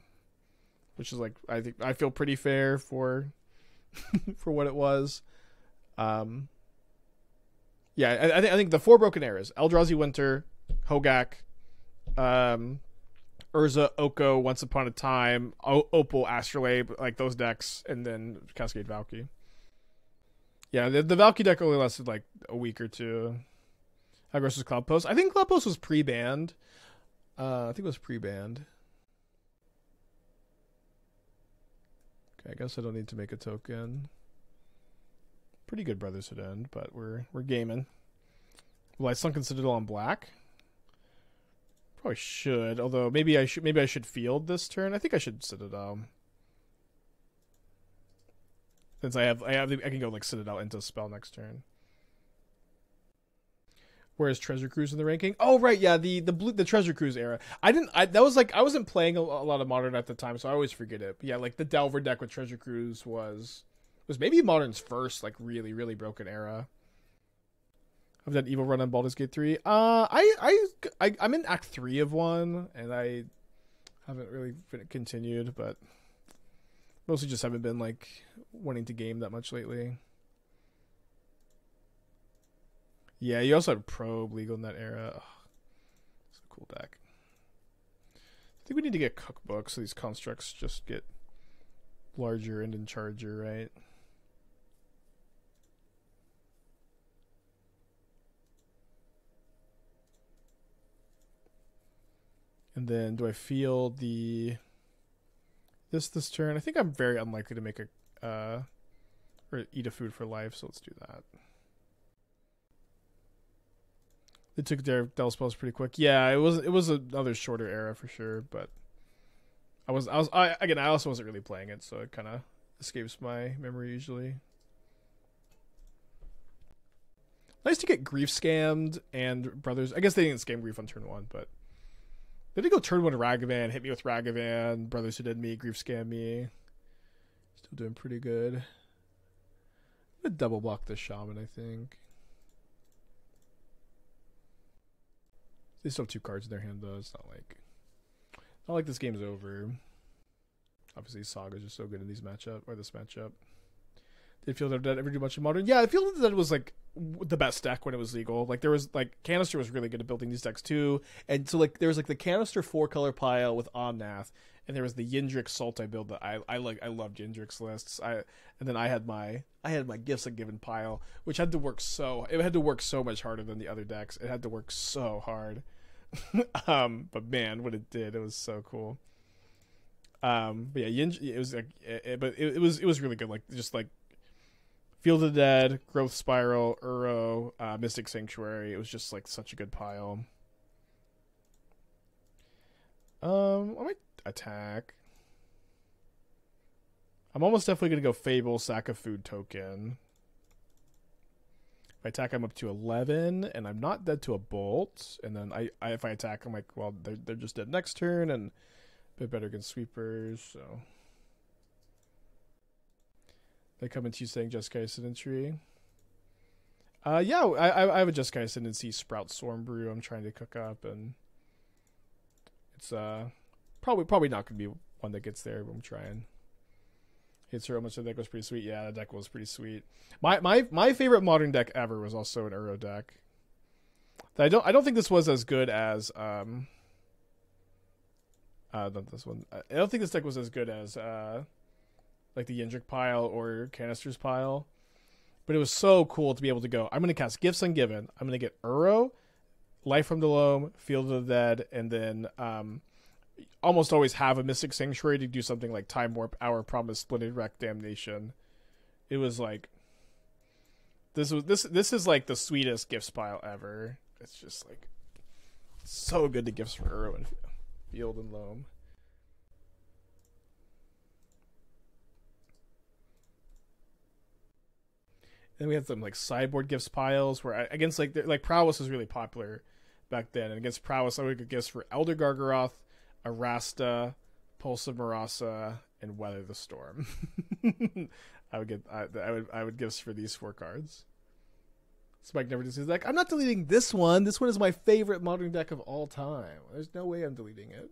which is like I feel pretty fair for for what it was. I think the 4 broken eras: Eldrazi Winter, Hogak, Urza, Oko, Once Upon a Time, Opal, Astrolabe, like those decks, and then Cascade Valky. Yeah, the Valky deck only lasted like a week or 2. How gross was Cloud Post? I think Cloud Post was pre-banned. I think it was pre-banned. Okay, I guess I don't need to make a token. Pretty good Brotherhood end, but we're gaming. Will I Sunken Citadel on black? Probably should, although maybe I should field this turn. I think I should Citadel. Since I can go like Citadel into spell next turn. Whereas Treasure Cruise in the ranking? Oh right, yeah, the Treasure Cruise era. I wasn't playing a lot of Modern at the time, so I always forget it. But yeah, like the Delver deck with Treasure Cruise was maybe Modern's first like really, really broken era. I've done Evil Run on Baldur's Gate 3. I'm in Act 3 of 1, and I haven't really continued, but mostly just haven't been like wanting to game that much lately. Yeah, you also had Probe legal in that era. Oh, it's a cool deck. I think we need to get Cookbook so these constructs just get larger and in charger, right? And then do I feel this turn? I think I'm very unlikely to make a or eat a food for life, so let's do that. They took their Del spells pretty quick. Yeah, it was another shorter era for sure, but I also wasn't really playing it, so it kind of escapes my memory usually. Nice to get Grief scammed and Brothers. I guess they didn't scam Grief on turn 1, but they did go turn 1 to Ragavan, hit me with Ragavan, Brothers who did me, Grief scam me. Still doing pretty good. I'm gonna double block the Shaman, I think. They still have 2 cards in their hand though. It's not like this game's over. Obviously, Saga's just so good in this matchup. Did Field of Dead ever do much in Modern? Yeah, Field of Dead was like the best deck when it was legal. Like there was like Canister was really good at building these decks too, and so like there was like the Canister 4-color pile with Omnath, and there was the Yindrix Sultai build that I loved Yindrix lists. And then I had my Gifts Ungiven pile, which had to work so much harder than the other decks. It had to work so hard. But man, what it did, it was so cool. But yeah, it was like it was really good. Like just like Field of the Dead, Growth Spiral, Uro, Mystic Sanctuary. It was just like such a good pile. I might attack. I'm almost definitely gonna go Fable, sack a food token. If I attack, I'm up to 11, and I'm not dead to a bolt. And then if I attack, I'm like, well, they're just dead next turn, and a bit better against sweepers. So they come into you saying Jeskai Ascendancy. Yeah, I have a Jeskai Ascendancy Sprout Storm Brew I'm trying to cook up, and it's probably not gonna be one that gets there, but I'm trying. Hits her how much. The deck was pretty sweet. Yeah, the deck was pretty sweet. My favorite Modern deck ever was also an Uro deck. I don't think this was as good as not this one. I don't think this deck was as good as like the Yindrik pile or Canister's pile, but it was so cool to be able to go. I'm going to cast Gifts Ungiven. I'm going to get Uro, Life from the Loam, Field of the Dead, and then almost always have a Mystic Sanctuary to do something like Time Warp, Hour Promise, Splendid Wreck, Damnation. It was like this is like the sweetest gifts pile ever. It's just like so good to gifts for Uro and Field and Loam. Then we had some like sideboard gifts piles where against like Prowess was really popular back then, and against Prowess I would get gifts for Elder Gargaroth, Arasta, Pulse of Marasa, and Weather the Storm. I would gifts for these 4 cards. Spike never just says like, I'm not deleting this one. This one is my favorite Modern deck of all time. There's no way I'm deleting it.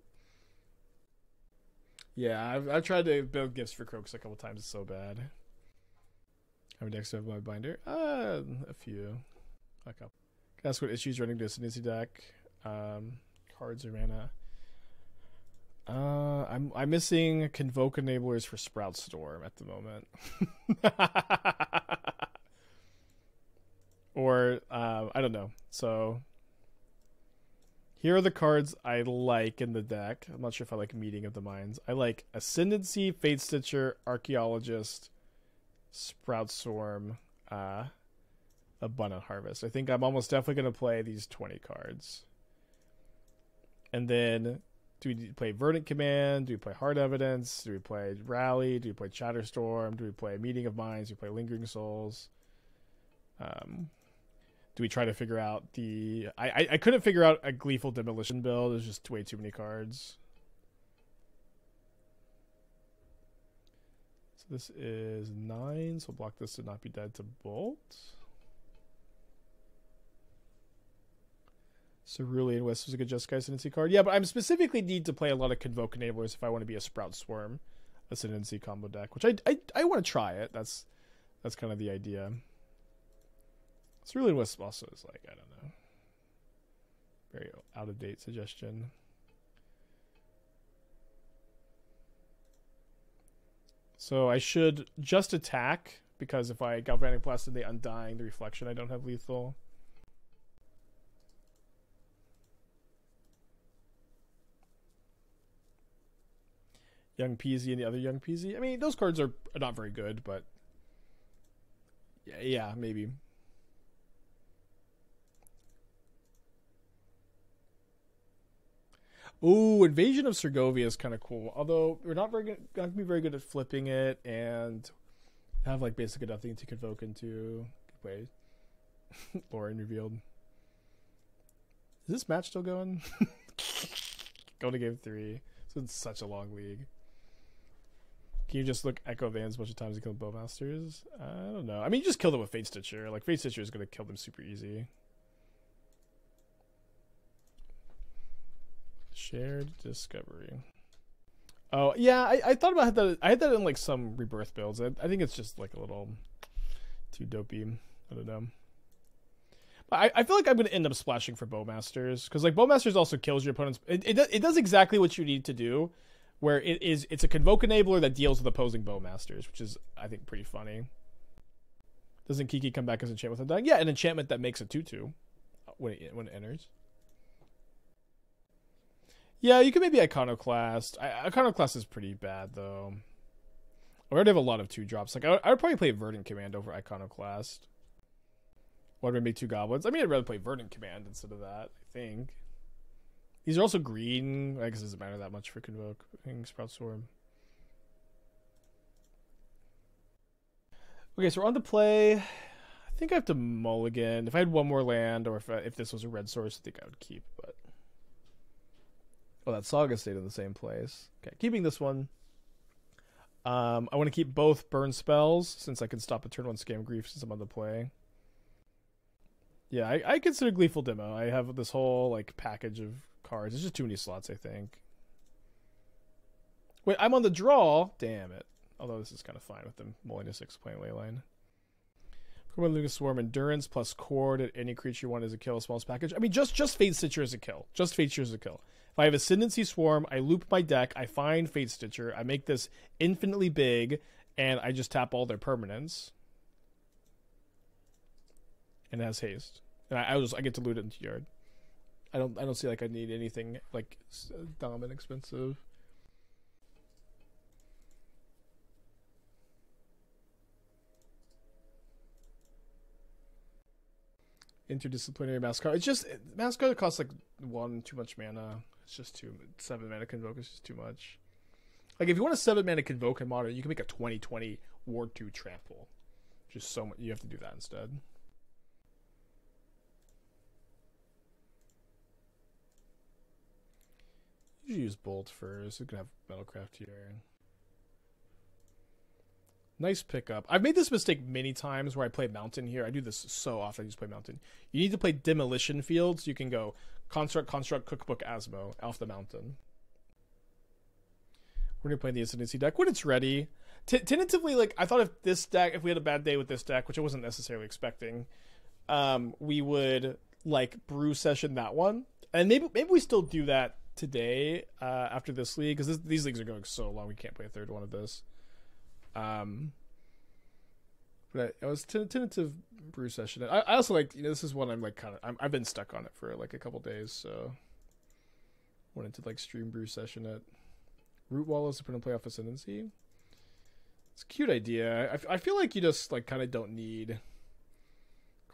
Yeah, I've tried to build gifts for Crocus a couple times. It's so bad. How many decks do I have in my binder? A few. A couple. Ask what issues running to a Ascendancy deck. Cards or mana. I'm missing Convoke Enablers for Sprout Storm at the moment. Or I don't know. So Here are the cards I like in the deck. I'm not sure if I like Meeting of the Minds. I like Ascendancy, Fate Stitcher, Archaeologist, Sprout Swarm, Abundant Harvest. I think I'm almost definitely going to play these 20 cards. And then, do we play Verdant Command? Do we play Hard Evidence? Do we play Rally? Do we play Chatterstorm? Do we play Meeting of Minds? Do we play Lingering Souls? Do we try to figure out the... I couldn't figure out a Gleeful Demolition build. There's just way too many cards. So this is 9, so block this to not be dead to Bolt. Cerulean Wisp is a good Jeskai Ascendancy card. Yeah, but I specifically need to play a lot of Convoke Enablers if I want to be a Sprout Swarm Ascendancy combo deck, which I want to try it. That's kind of the idea. Cerulean Wisp also is like, I don't know, very out-of-date suggestion. So I should just attack, because if I Galvanic Blast the Undying, the Reflection, I don't have lethal. Young Peasy and the other Young Peasy. I mean, those cards are not very good, but yeah, maybe. Ooh, Invasion of Sergovia is kind of cool. Although we're not going to be very good at flipping it, and have like basically nothing to convoke into. Wait, Lauren revealed. Is this match still going? Going to game 3. So it's such a long league. Can you just look Echo Vans a bunch of times and kill Bowmasters? I don't know. I mean, you just kill them with Fate Stitcher. Like, Fate Stitcher is going to kill them super easy. Shared Discovery. Oh, yeah, I thought about that. I had that in, like, some Rebirth builds. I think it's just, like, a little too dopey. I don't know. But I feel like I'm going to end up splashing for Bowmasters. Because, like, Bowmasters also kills your opponent's... It does exactly what you need to do. Where it's a Convoke Enabler that deals with opposing Bowmasters, which is, I think, pretty funny. Doesn't Kiki come back as enchantment with Undying? Yeah, an enchantment that makes a 2/2 when it enters. Yeah, you can maybe Iconoclast. Iconoclast is pretty bad, though. I already have a lot of 2-drops. Like, I would probably play Verdant Command over Iconoclast. Or I'd make 2 Goblins. I mean, I'd rather play Verdant Command instead of that, I think. These are also green. I guess it doesn't matter that much for Convoking Sprout Swarm. Okay, so we're on to play. I think I have to mulligan. If I had one more land, or if this was a red source, I think I would keep. But that Saga stayed in the same place. Okay, keeping this one. I want to keep both burn spells since I can stop a turn 1 Scam Grief since I'm on the play. Yeah, I consider Gleeful Demo. I have this whole like package of cards. It's just too many slots, I think. Wait, I'm on the draw. Damn it. Although this is kind of fine with them mulling to 6 playing Leyline. Lucas Swarm Endurance plus Cord at any creature you want as a kill, smallest package. I mean, just Fate Stitcher as a kill. Just Fate Stitcher as a kill. If I have Ascendancy Swarm, I loop my deck, I find Fate Stitcher, I make this infinitely big, and I just tap all their permanents. And it has haste. And I get to loot it into yard. I don't see like I need anything like dumb and expensive. Interdisciplinary Mascot. It's just Mascot costs like 1 too much mana. It's just 7 mana Convoke is just too much. Like if you want a 7 mana Convoke in Modern, you can make a 20/20 Ward 2 Trample. Just so much. You have to do that instead. You should use Bolt first. You can have Metalcraft here. Nice pickup. I've made this mistake many times where I play Mountain here. I do this so often. I just play Mountain. You need to play Demolition Field so you can go Construct, Cookbook, Asmo off the Mountain. We're going to play the Ascendancy deck when it's ready. Tentatively, like, I thought if we had a bad day with this deck, which I wasn't necessarily expecting, we would, like, brew session that one. And maybe we still do that today after this league, because these leagues are going so long we can't play a third one of this. But I was tentative brew session. I also like, this is one I'm like I've been stuck on it for like a couple days, so Went into like stream brew session at Root Wall as a print and playoff ascendancy. It's a cute idea. I feel like you just like kind of don't need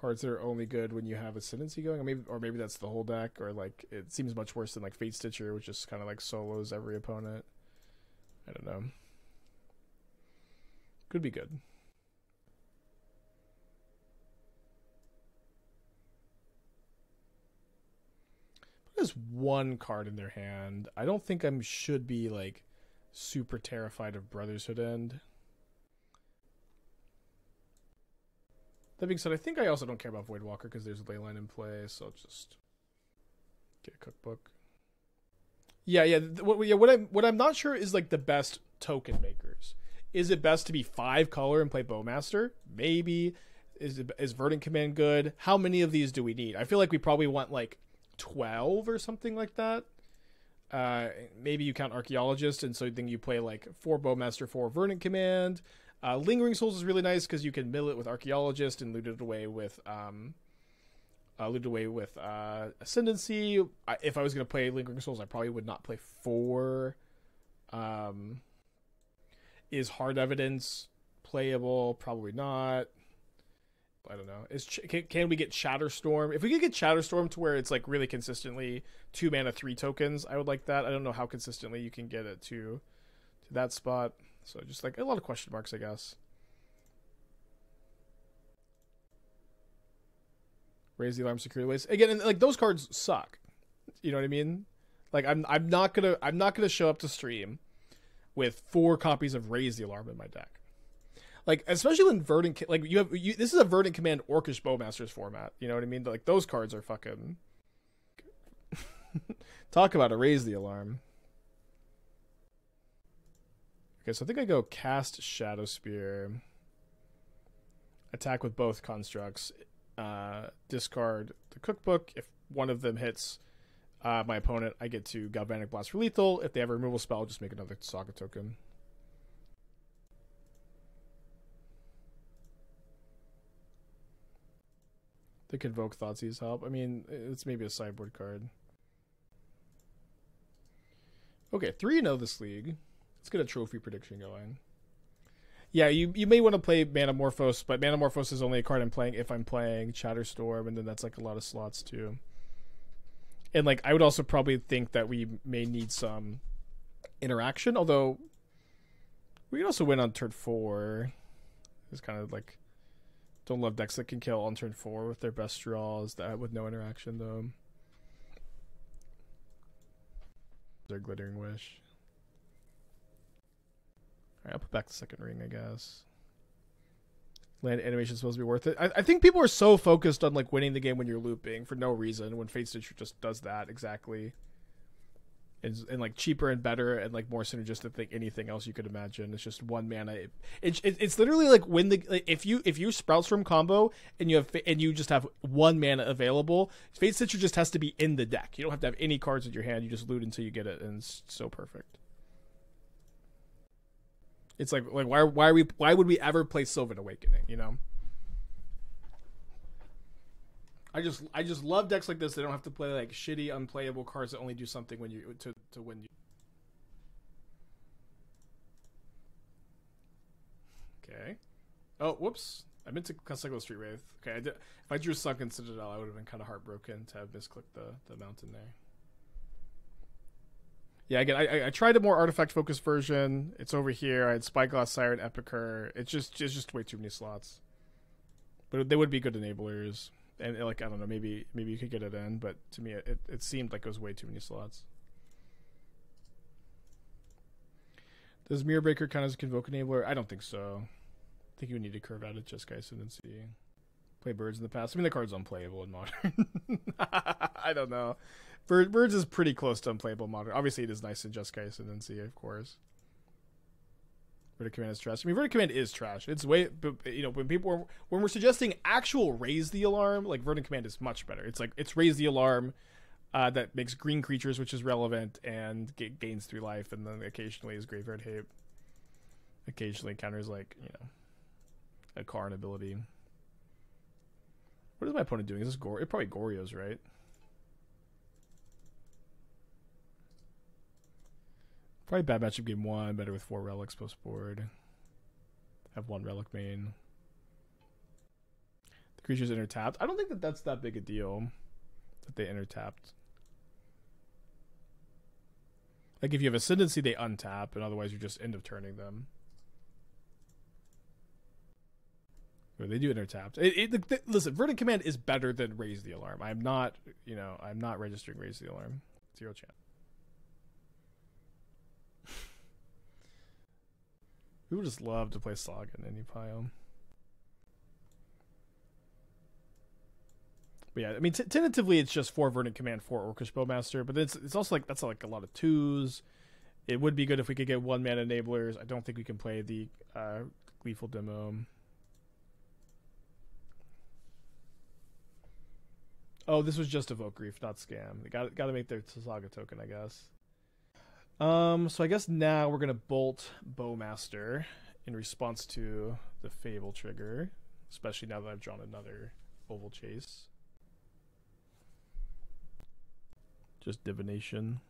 cards that are only good when you have ascendancy going, or maybe that's the whole deck, or like it seems much worse than like Fate Stitcher, which just kind of like solos every opponent. I don't know. Could be good. There's one card in their hand. I don't think I should be like super terrified of Brotherhood End. That being said, I think I also don't care about Voidwalker because there's a Leyline in play, so I'll just get a cookbook. Yeah. What I'm not sure is like the best token makers. Is it best to be 5 color and play Bowmaster? Maybe. Is Verdant Command good? How many of these do we need? I feel like we probably want like 12 or something like that. Maybe you count Archaeologist, and so then you play like 4 Bowmaster, 4 Verdant Command. Lingering Souls is really nice because you can mill it with Archaeologist and loot it away with Ascendancy. If I was going to play Lingering Souls, I probably would not play 4. Is Hard Evidence playable? Probably not. I don't know. Can we get Shatterstorm? If we could get Shatterstorm to where it's like really consistently 2 mana 3 tokens, I would like that. I don't know how consistently you can get it to that spot. So just like a lot of question marks, I guess. Raise the Alarm, Security Waste again, and like those cards suck. You know what I mean? Like I'm not gonna show up to stream with 4 copies of Raise the Alarm in my deck. Like, especially when Verdant, like this is a Verdant Command Orcish Bowmasters format. You know what I mean? Like those cards are fucking. Talk about a Raise the Alarm. Okay, so I think I go cast Shadowspear, attack with both constructs, discard the cookbook. If one of them hits my opponent, I get to Galvanic Blast for lethal. If they have a removal spell, just make another Saga token. The Convoke Thoughtseize help. I mean, it's maybe a sideboard card. Okay, 3-0 this league. Let's get a trophy prediction going. Yeah, you may want to play Manamorphose, but Manamorphose is only a card I'm playing if I'm playing Shatterstorm, and then that's like a lot of slots too. And like I would also probably think that we may need some interaction, although we can also win on turn 4. It's kind of like don't love decks that can kill on turn 4 with their best draws that with no interaction though. Their Glittering Wish. Alright, I'll put back the second ring, I guess. Land animation is supposed to be worth it. I think people are so focused on like winning the game when you're looping for no reason, when Fate Stitcher just does that exactly. And like cheaper and better and like more synergistic than anything else you could imagine. It's just 1 mana. It's literally like when the like, if you Sprouts from combo and you just have 1 mana available, Fate Stitcher just has to be in the deck. You don't have to have any cards in your hand. You just loot until you get it, and it's so perfect. It's like why would we ever play Sylvan Awakening, you know? I just love decks like this. They don't have to play like shitty unplayable cards that only do something when you to win you. Okay. Oh, whoops. I meant to cycle Street Wraith. Okay, if I drew Sunken Citadel, I would have been kind of heartbroken to have misclicked the mountain there. Yeah, again, I tried a more artifact-focused version. It's over here. I had Spyglass, Siren, Epicur. It's just way too many slots. But they would be good enablers. And, like, I don't know, maybe you could get it in. But to me, it seemed like it was way too many slots. Does Mirror Breaker count as a Convoke enabler? I don't think so. I think you would need to curve out at Jeskai Ascendancy. Play Birds in the past. I mean, the card's unplayable in Modern. I don't know. Birds is pretty close to unplayable Modern. Obviously, it is nice in Jeskai Ascendancy, of course. Verdant Command is trash. I mean, Verdant Command is trash. It's way, you know, when we're suggesting actual Raise the Alarm, like Verdant Command is much better. It's like it's Raise the Alarm that makes green creatures, which is relevant and gains 3 life, and then occasionally is Graveyard Hate. Occasionally counters like, you know, a Karn ability. What is my opponent doing? Is this Gore? It's probably Goryo's, right? Probably bad matchup game 1. Better with 4 relics post board. Have 1 relic main. The creature's intertapped. I don't think that that's that big a deal that they intertapped. Like if you have Ascendancy, they untap, and otherwise you're just end of turning them. Or they do intertapped. Listen, Verdant Command is better than Raise the Alarm. I'm not, I'm not registering Raise the Alarm. 0 chance. People just love to play Saga in any pile. But yeah, I mean, tentatively it's just 4 Verdant Command, 4 Orcish Bowmaster, but it's also like, that's like a lot of 2s. It would be good if we could get 1 mana enablers. I don't think we can play the Gleeful Demo. Oh, this was just Evoke Grief, not Scam. They got to make their Saga token, I guess. So I guess now we're gonna bolt Bowmaster in response to the Fable trigger, especially now that I've drawn another Ovalchase. Just Divination.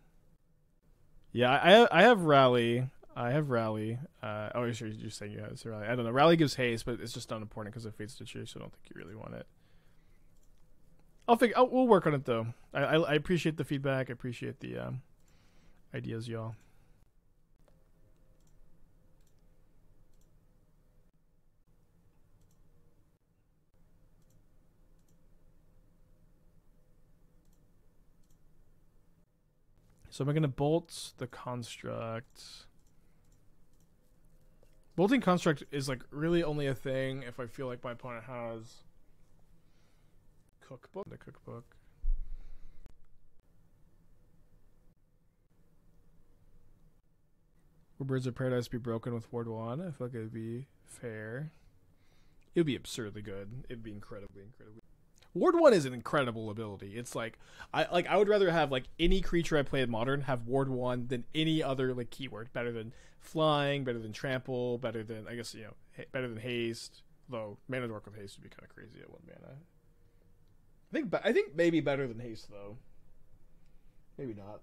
Yeah, I have Rally. Oh, you're saying you have Rally. I don't know. Rally gives haste, but it's just not important because of Fate Stitcher, so I don't think you really want it. We'll work on it though. I appreciate the feedback. I appreciate the ideas, y'all. So am I going to bolt the Construct? Bolting Construct is like really only a thing if I feel like my opponent has Cookbook. The Cookbook. Will Birds of Paradise be broken with Ward 1? I feel like it would be fair. It would be absurdly good. It would be incredibly. Ward 1 is an incredible ability. It's like I would rather have like any creature I play in Modern have Ward 1 than any other like keyword. Better than Flying, better than Trample, better than better than Haste. Though Mana Dork with Haste would be kind of crazy at 1 mana. I think maybe better than Haste though. Maybe not.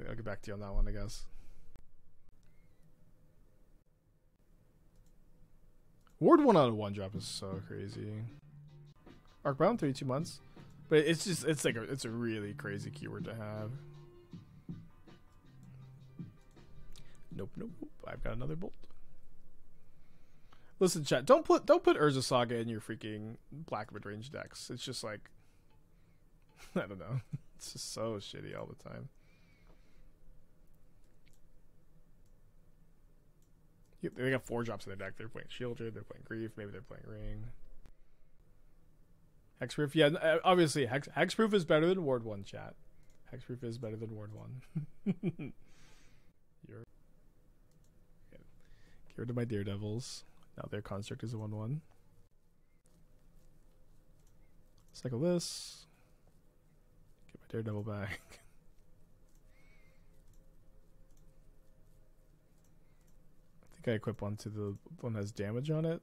I'll get back to you on that one, I guess. Ward 1 on a 1-drop is so crazy. Arcbound, 32 months. But it's a really crazy keyword to have. Nope. I've got another bolt. Listen, chat, don't put Urza Saga in your freaking black midrange decks. It's just like I don't know. It's just so shitty all the time. They got 4 drops in their deck. They're playing Shieldred, they're playing Grief, maybe they're playing Ring. Hexproof, yeah, obviously Hexproof is better than Ward 1, chat. Hexproof is better than Ward 1. Get rid of my Daredevils. Now their Construct is a 1/1. Cycle this. Get my Daredevil back. I think I equip one to the one that has damage on it.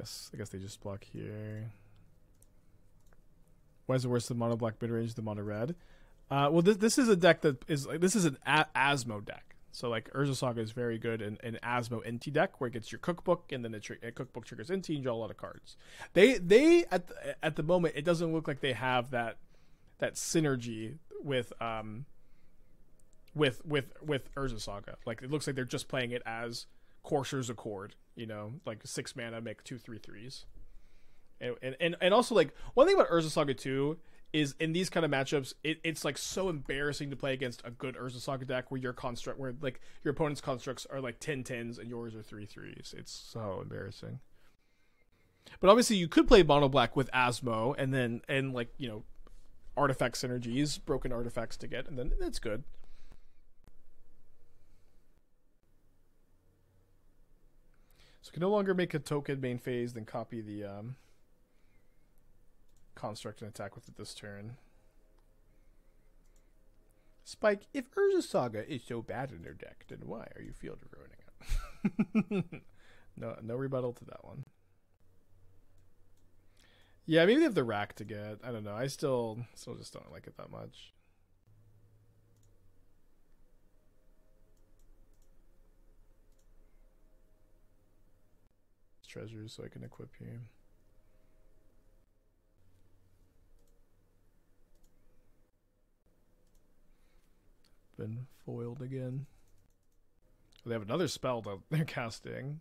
I guess they just block here. Why is it worse than mono black midrange than mono red? Well, this is a deck that is like this is an Asmo deck. So like Urza Saga is very good in Asmo Inti deck where it gets your Cookbook and then a Cookbook triggers Inti and draw a lot of cards. They at the moment it doesn't look like they have that synergy with Urza Saga. Like it looks like they're just playing it as Courser's Accord, like 6 mana, make 2 3/3s. And also like one thing about Urza Saga 2 is in these kind of matchups, it's like so embarrassing to play against a good Urza Saga deck where your opponent's constructs are like 10/10s and yours are 3/3s. It's so embarrassing. But obviously you could play mono black with Asmo and like artifact synergies, broken artifacts to get, and then it's good. So can no longer make a token main phase, then copy the construct and attack with it this turn. Spike, if Urza Saga is so bad in their deck, then why are you field ruining it? No rebuttal to that one. Yeah, maybe they have the rack to get. I don't know. I still just don't like it that much. Treasures so I can equip you. Been foiled again. They have another spell that they're casting.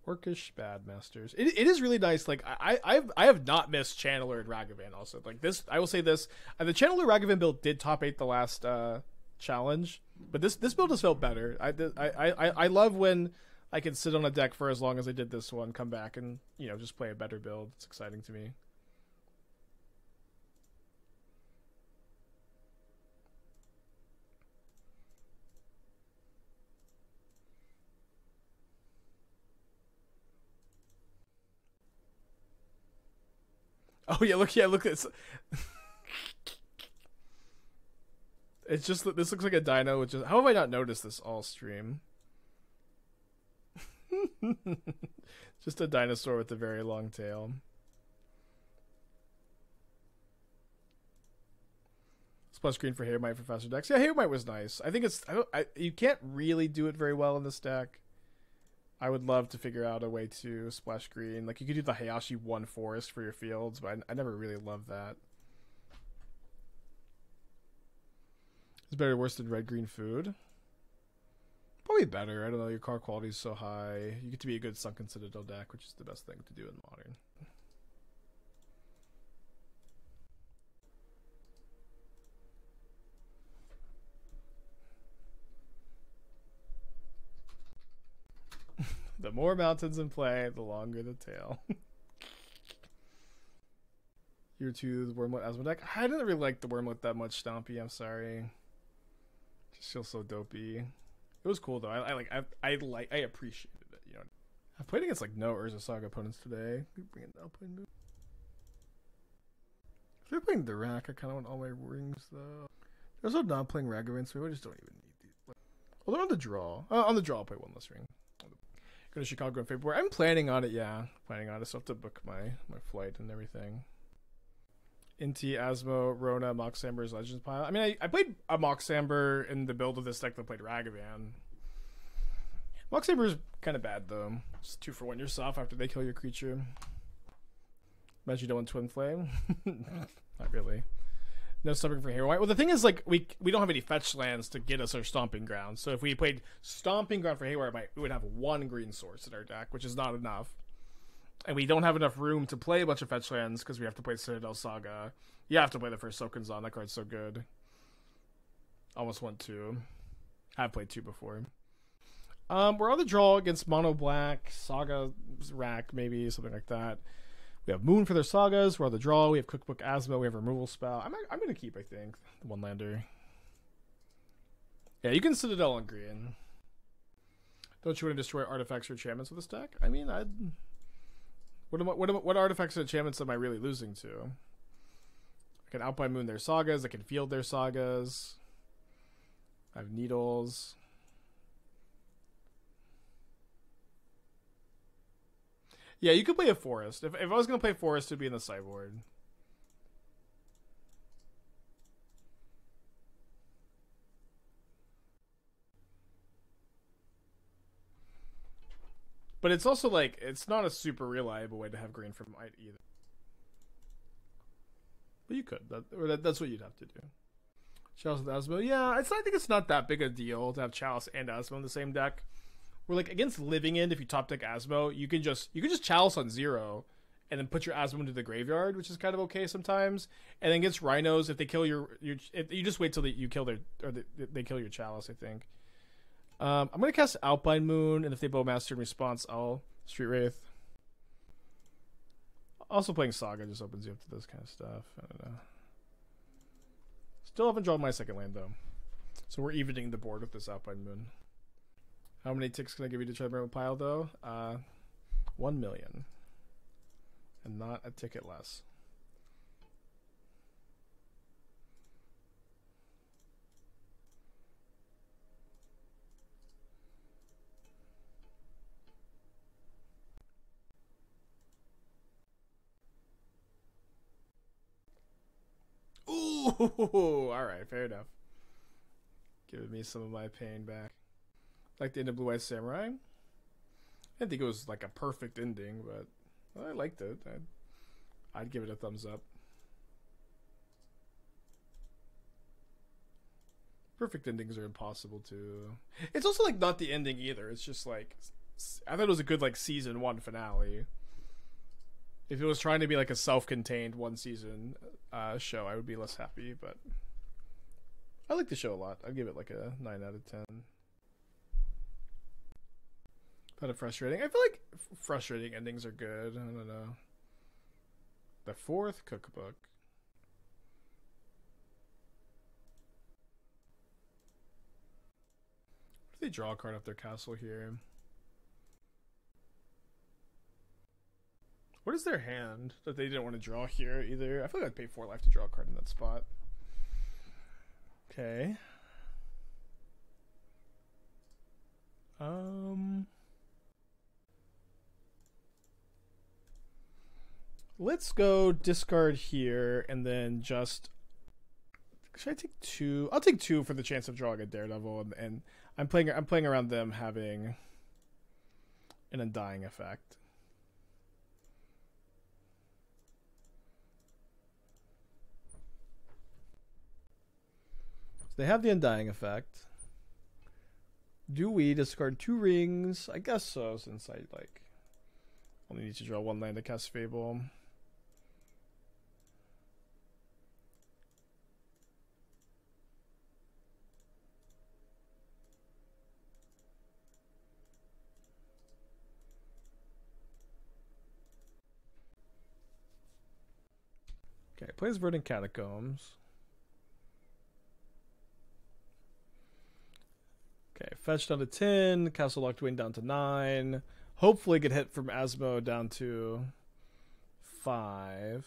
Orcish Badmasters. It is really nice. Like I have not missed Channeler and Ragavan also. Like this, I will say this: the Channeler Ragavan build did top 8 the last challenge, but this build has felt better. I love when I can sit on a deck for as long as I did this one, come back and just play a better build. It's exciting to me. Oh yeah, look at this. It's just that this looks like a dino. Which is, how have I not noticed this all stream? Just a dinosaur with a very long tail. Splash screen for Hairmite for faster decks. Yeah, Hairmite was nice. I think it's you can't really do it very well in this deck. I would love to figure out a way to splash green. Like you could do the Hayashi 1 forest for your fields, but I never really loved that. It's better or worse than red green food? Probably better. I don't know. Your card quality is so high. You get to be a good Sunken Citadel deck, which is the best thing to do in Modern. The more mountains in play, the longer the tail. Year 2, the Wormlet Asmo deck. I didn't really like the Wormlet that much, Stompy. I'm sorry. Just feels so dopey. It was cool though. I appreciated it. I've played against like no Urza Saga opponents today. Bring in Alpine Moon. If they're playing the rack, I kind of want all my rings though. There's also not playing Ragavan, so I just don't even need these. Oh, they're on the draw. On the draw, I'll play one less ring. Go to Chicago in February. I'm planning on it, yeah. Planning on it. So I have to book my flight and everything. Inti, Asmo, Rona, Moxamber's Legends pile. I mean, I played a Moxamber in the build of this deck that played Ragavan. Moxamber's kind of bad, though. It's 2 for 1 yourself after they kill your creature. Imagine you don't want Twin Flame. Not really. No stomping for Hero White. Well, the thing is, like, we don't have any fetch lands to get us our Stomping Ground. So if we played Stomping Ground for Haywire, we would have 1 green source in our deck, which is not enough. And we don't have enough room to play a bunch of fetch lands because we have to play Citadel Saga. You have to play the first Sokenzan. That card's so good. Almost won 2. I've played 2 before. We're on the draw against Mono Black, Saga Rack, maybe, something like that. We have Moon for their Sagas. We're on the draw. We have Cookbook Asmo. We have Removal Spell. I'm going to keep, I think, the 1-lander. Yeah, you can Citadel on green. Don't you want to destroy artifacts or enchantments with this deck? I mean, what artifacts and enchantments am I really losing to? I can Alpine Moon their Sagas. I can field their Sagas. I have Needles. Yeah, you could play a Forest. If I was going to play Forest, it would be in the sideboard. But it's also like, it's not a super reliable way to have green from white either. But you could. That's what you'd have to do. Chalice with Asmo. Yeah, I think it's not that big a deal to have Chalice and Asmo in the same deck. We're like against Living End. If you top deck Asmo, you can just Chalice on 0, and then put your Asmo into the graveyard, which is kind of okay sometimes. And then against Rhinos, if they kill you just wait till they kill your Chalice. I think. I'm gonna cast Alpine Moon, and if they Bowmaster in response, I'll Street Wraith. Also playing Saga just opens you up to this kind of stuff. I don't know. Still haven't drawn my second land though, so we're evening the board with this Alpine Moon. How many ticks can I give you to try to bring a pile, though? 1 million. And not a ticket less. Ooh, alright, fair enough. Giving me some of my pain back. Like the end of Blue Eyed Samurai. I didn't think it was like a perfect ending, but I liked it. I'd give it a thumbs up. Perfect endings are impossible to... It's also like not the ending either. It's just like... I thought it was a good like season 1 finale. If it was trying to be like a self-contained one season show, I would be less happy, but I like the show a lot. I'd give it like a 9 out of 10. Kind of frustrating. I feel like frustrating endings are good. I don't know. The 4th cookbook. What if they draw a card off their castle here? What is their hand that they didn't want to draw here either? I feel like I'd pay 4 life to draw a card in that spot. Okay. Let's go discard here and then just... Should I take 2? I'll take 2 for the chance of drawing a Daredevil, and I'm playing around them having an Undying effect. So they have the Undying effect. Do we discard 2 rings? I guess so, since I like only need to draw 1 land to cast Fable. Okay, plays Verdant Catacombs. Okay, fetch down to 10, Castle Locked Wing down to 9. Hopefully get hit from Asmo down to 5.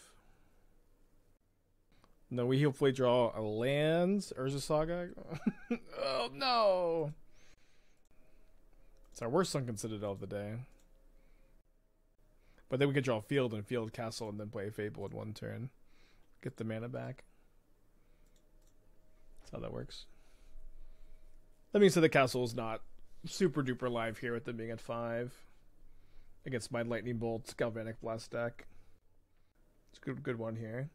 And then we hopefully draw a land. Urza Saga. Oh no! It's our worst Sunken Citadel of the day. But then we could draw field and field castle and then play Fable in 1 turn. Get the mana back. That's how that works. That means that the castle is not super duper live here with them being at 5 against my Lightning Bolt Galvanic Blast deck. It's a good one here.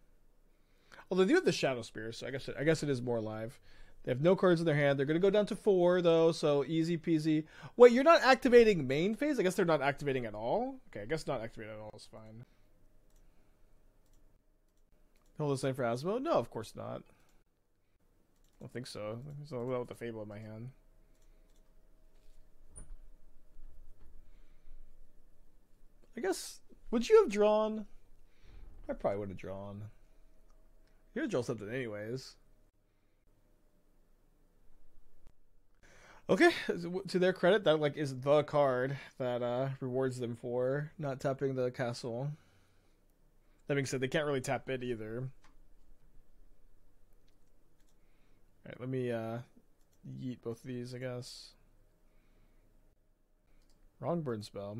Although they do have the Shadowspear, so I guess it is more live. They have no cards in their hand. They're going to go down to 4 though, so easy peasy. Wait, you're not activating main phase? I guess they're not activating at all. Okay, I guess not activating at all is fine. Hold this line for Asmo? No, of course not. I don't think so. There's a little with the Fable in my hand. I guess, would you have drawn? I probably would have drawn. You're gonna draw something anyways. Okay, to their credit, that like is the card that rewards them for not tapping the castle. That being said, they can't really tap it either. Alright, let me yeet both of these, I guess. Wrong burn spell.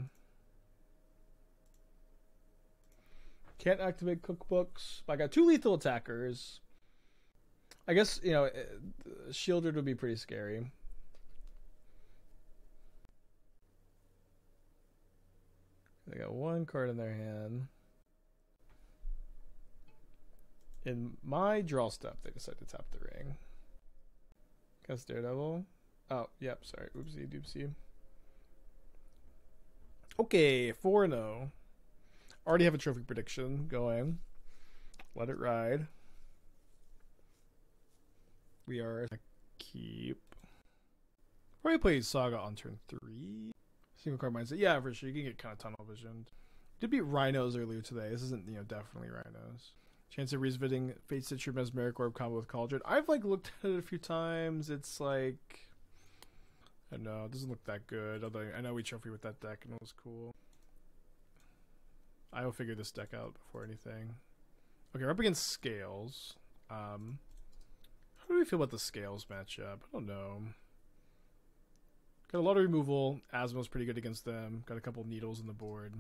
Can't activate cookbooks. I got 2 lethal attackers. I guess, you know, Shieldred would be pretty scary. They got 1 card in their hand. In my draw step, they decide to tap the ring. Cast Daredevil. Oh, yep, sorry. Oopsie doopsie. Okay, 4-0. Already have a trophy prediction going. Let it ride. We are keep. Probably play Saga on turn 3. Single card mindset. Yeah, for sure. You can get kind of tunnel visioned. Did beat Rhinos earlier today. This isn't, you know, definitely Rhinos. Chance of revisiting Fate Citron Mesmeric Orb combo with Cauldron. I've like looked at it a few times. It's like, I don't know, it doesn't look that good. Although I know we trophy with that deck and it was cool. I will figure this deck out before anything. Okay, we're up against Scales. How do we feel about the Scales matchup? I don't know. Got a lot of removal. Asmo's pretty good against them. Got a couple needles on the board.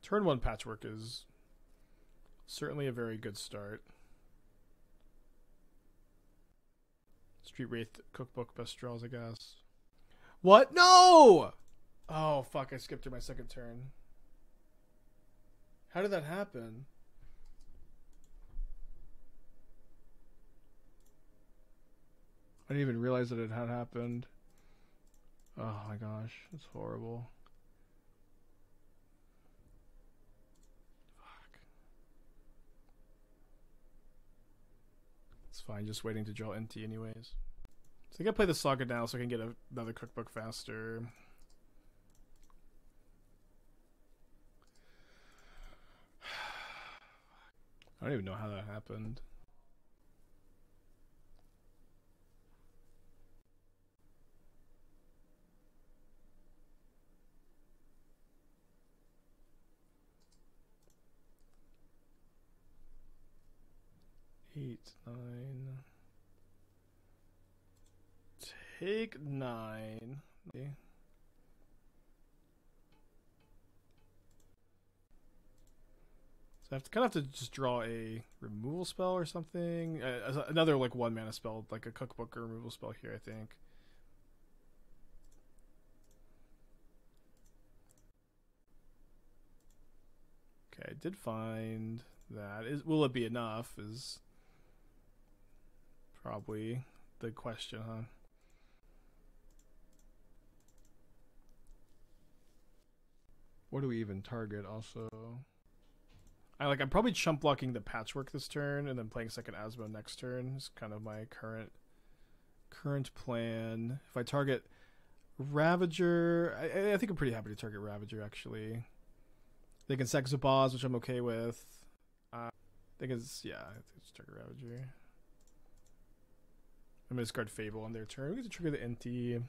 Turn 1 Patchwork is certainly a very good start. Street Wraith Cookbook, best draws, I guess. What? No! Oh, fuck, I skipped through my second turn. How did that happen? I didn't even realize that it had happened. Oh my gosh, it's horrible. Fuck. It's fine, just waiting to draw Inti anyways. So I gotta play the Saga now so I can get another cookbook faster. I don't even know how that happened. Eight, 9. Take 9. Okay. So I have to kind of have to just draw a removal spell or something. Another like 1 mana spell, like a cookbook or removal spell here, I think. Okay, I did find that. Will it be enough? Is probably the question, huh? What do we even target also? I'm probably chump blocking the Patchwork this turn and then playing second Asmo next turn. Is kind of my current plan. If I target Ravager, I think I'm pretty happy to target Ravager actually. They can sack Zabaz, which I'm okay with. They can, yeah, I think just target Ravager. I'm gonna discard Fable on their turn. We get to trigger the Inti.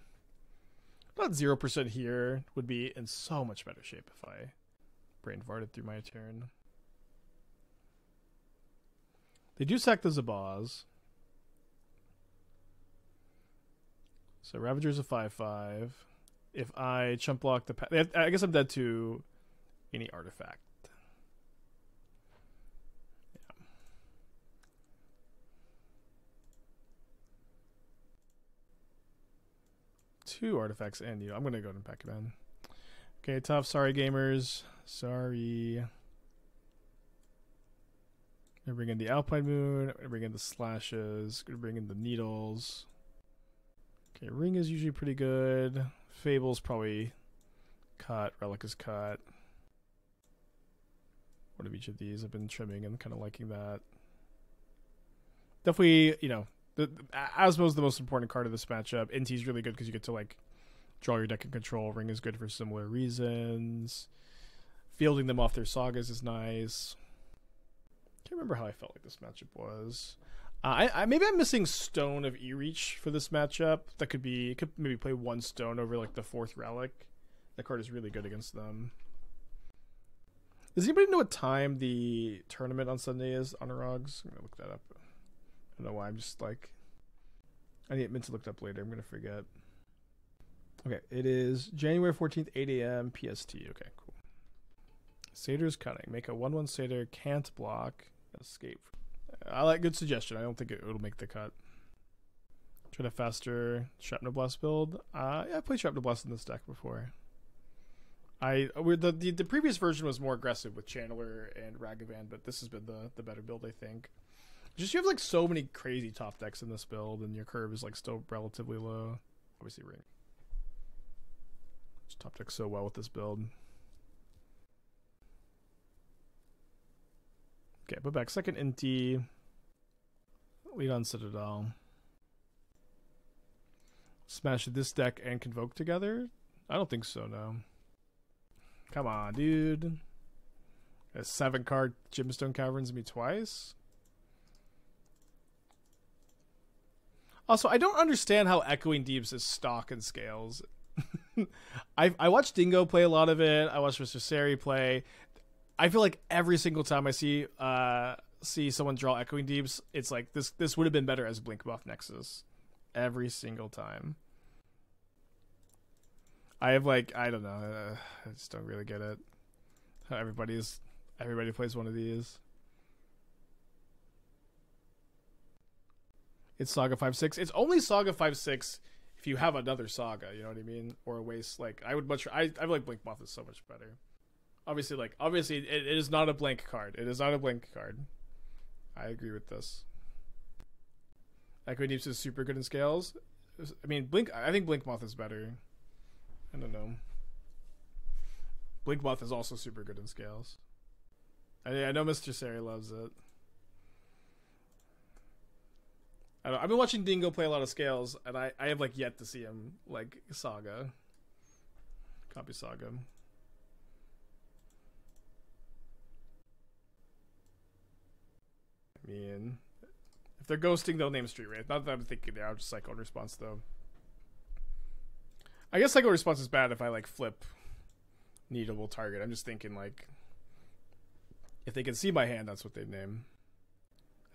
About 0% here. Would be in so much better shape if I Brain Varded through my turn. They do sack the Zabaz. So Ravager's a 5/5. If I chump block the... I guess I'm dead to any artifact. Yeah. Two artifacts and you. I'm going to go ahead and pack it in. Okay, tough. Sorry, gamers. Sorry. I'm going to bring in the Alpine Moon. I'm going to bring in the Slashes. I'm going to bring in the Needles. Okay, Ring is usually pretty good. Fable's probably cut. Relic is cut. One of each of these I've been trimming and kind of liking that. Definitely, you know, Asmo's the most important card of this matchup. Inti's really good because you get to, like, draw your deck and control. Ring is good for similar reasons. Fielding them off their Sagas is nice. Can't remember how I felt like this matchup was. Maybe I'm missing Stone of E-Reach for this matchup. That could be... could maybe play one Stone over, like, the 4th Relic. That card is really good against them. Does anybody know what time the tournament on Sunday is, Honorags? I'm going to look that up. I don't know why. I'm just like... I meant to look it up later. I'm going to forget. Okay. It is January 14th, 8 a.m. PST. Okay, cool. Satyr's Cunning. Make a 1/1 Satyr. Can't block. Escape. I like... good suggestion. I don't think it'll make the cut. Try to faster Shrapnel Blast build. Yeah, I played Shrapnel Blast in this deck before. The previous version was more aggressive with Channeler and Ragavan, but this has been the better build, I think. Just you have like so many crazy top decks in this build, and your curve is like still relatively low. Obviously, Ring. Just top deck so well with this build. Okay, put back second Inti. Lead on Citadel. Smash this deck and Convoke together? I don't think so, no. Come on, dude. A 7-card Gemstone Caverns me twice? Also, I don't understand how Echoing Deeps is stock and scales. I watched Dingo play a lot of it. I watched Mr. Sari play. I feel like every single time I see someone draw Echoing Deeps, it's like this would have been better as Blink Buff Nexus. Every single time. I have like, I don't know. I just don't really get it. Everybody plays one of these. It's Saga 5/6. It's only Saga 5/6 if you have another Saga, you know what I mean? Or a waste. Like I like Blink Moth is so much better. Obviously it is not a blank card. It is not a blank card. I agree with this. Echo Deeps is super good in scales. I mean, I think Blink Moth is better. I don't know. Blink Moth is also super good in scales. I know Mr. Sari loves it. I've been watching Dingo play a lot of scales, and I have like yet to see him like Saga. Copy Saga. I mean, if they're ghosting, they'll name Street Wraith. Not that I'm thinking they're just Cycle Response though. I guess Cycle Response is bad if I like flip Needleable target. I'm just thinking like if they can see my hand, that's what they'd name.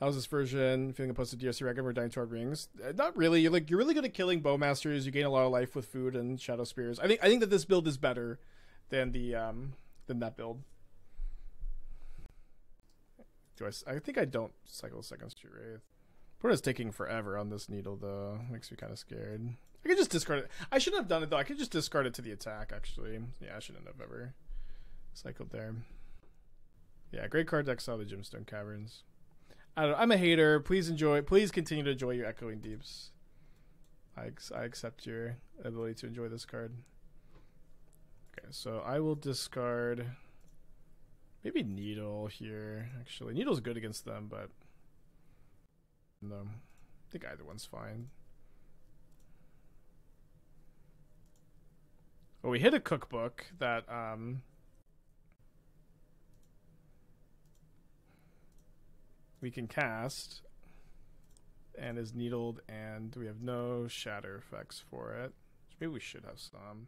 How's this version? Feeling opposed to DRC Regen or Dying Toward Rings? Not really. You're really good at killing Bowmasters. You gain a lot of life with food and Shadow Spears. I think that this build is better than that build. I think I don't cycle second Street Wraith. Opponent's taking forever on this needle though. Makes me kind of scared. I could just discard it. I shouldn't have done it though. I could just discard it to the attack actually. Yeah, I shouldn't have ever cycled there. Yeah, great card to exile the Gemstone Caverns. I don't know, I'm a hater. Please continue to enjoy your Echoing Deeps. I accept your ability to enjoy this card. Okay, so I will discard maybe Needle here. Actually, Needle's good against them, but no, I think either one's fine. Well, we hit a cookbook that we can cast and is needled, and we have no shatter effects for it. Maybe we should have some.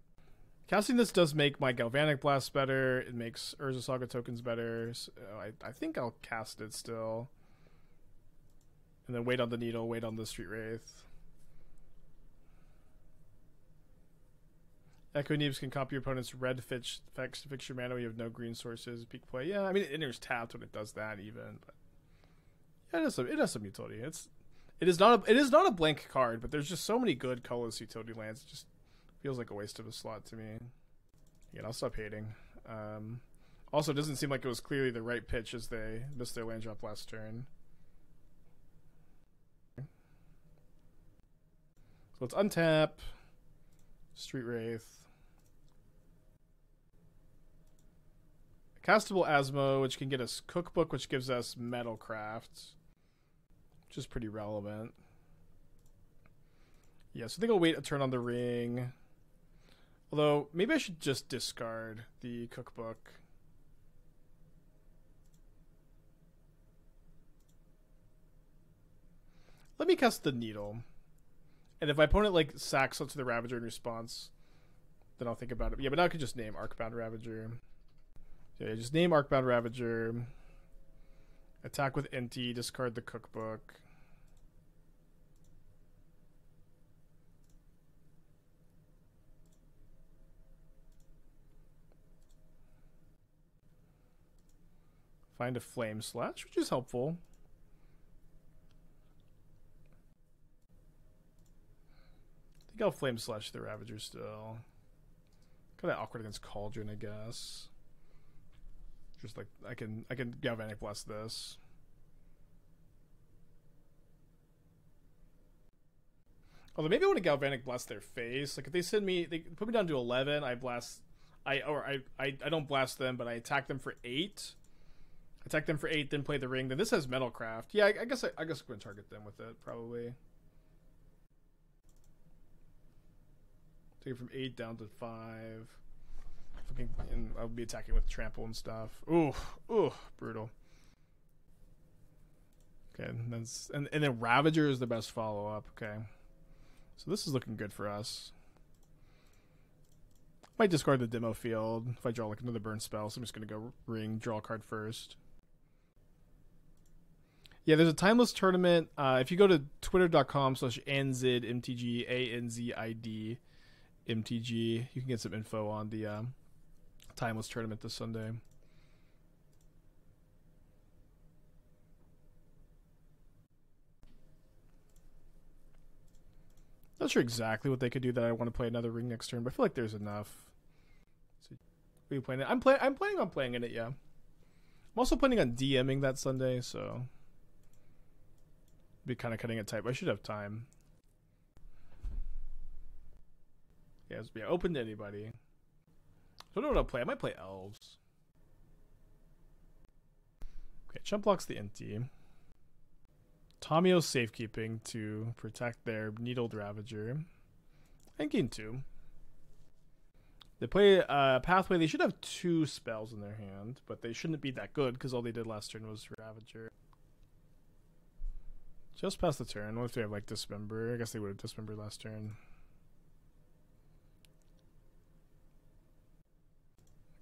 Casting this does make my Galvanic Blast better. It makes Urza Saga tokens better. So I think I'll cast it still. And then wait on the Needle, wait on the Street Wraith. Echo Neebs can copy your opponent's red effects to fix your mana when you have no green sources. Peak play. Yeah, I mean, it enters tapped when it does that even. But yeah, it has some utility. It is not a blank card, but there's just so many good colorless utility lands. It just feels like a waste of a slot to me. Again, I'll stop hating. Also, it doesn't seem like it was clearly the right pitch as they missed their land drop last turn. So let's untap Street Wraith. Castable Asmo, which can get us Cookbook, which gives us Metalcraft, which is pretty relevant. Yeah, so I think I'll wait a turn on the ring. Although, maybe I should just discard the Cookbook. Let me cast the Needle. And if my opponent like sacks onto the Ravager in response, then I'll think about it. Yeah, but now I could just name Arcbound Ravager. Yeah, just name Arcbound Ravager. Attack with Inti, discard the Cookbook. Find a Flame Slash, which is helpful. I think I'll Flame Slash the Ravager still. Kind of awkward against Cauldron, I guess. Just like I can Galvanic Blast this. Although maybe I want to Galvanic Blast their face. Like if they put me down to 11, I don't blast them, but I attack them for 8. Attack them for 8, then play the ring. Then this has Metalcraft. Yeah, I guess I'm going to target them with it probably. Take it from 8 down to 5. And I'll be attacking with Trample and stuff. Ooh, brutal. Okay, and then Ravager is the best follow up. Okay, so this is looking good for us. Might discard the demo field if I draw like another burn spell. So I'm just gonna go ring, draw a card first. Yeah, there's a timeless tournament. If you go to twitter.com/NZMTG, ANZID MTG, you can get some info on the timeless tournament this Sunday. Not sure exactly what they could do that I want to play another ring next turn, but I feel like there's enough. So, are you playing it? I'm planning on playing in it, yeah. I'm also planning on DMing that Sunday, so be kind of cutting it tight, but I should have time. Yeah, it's be open to anybody. I don't know what I'll play. I might play elves. Okay, chump blocks the Inti. Tamio's safekeeping to protect their Needled Ravager. And gain 2. They play Pathway. They should have 2 spells in their hand, but they shouldn't be that good because all they did last turn was Ravager. Just past the turn. What if they have like Dismember? I guess they would have Dismembered last turn.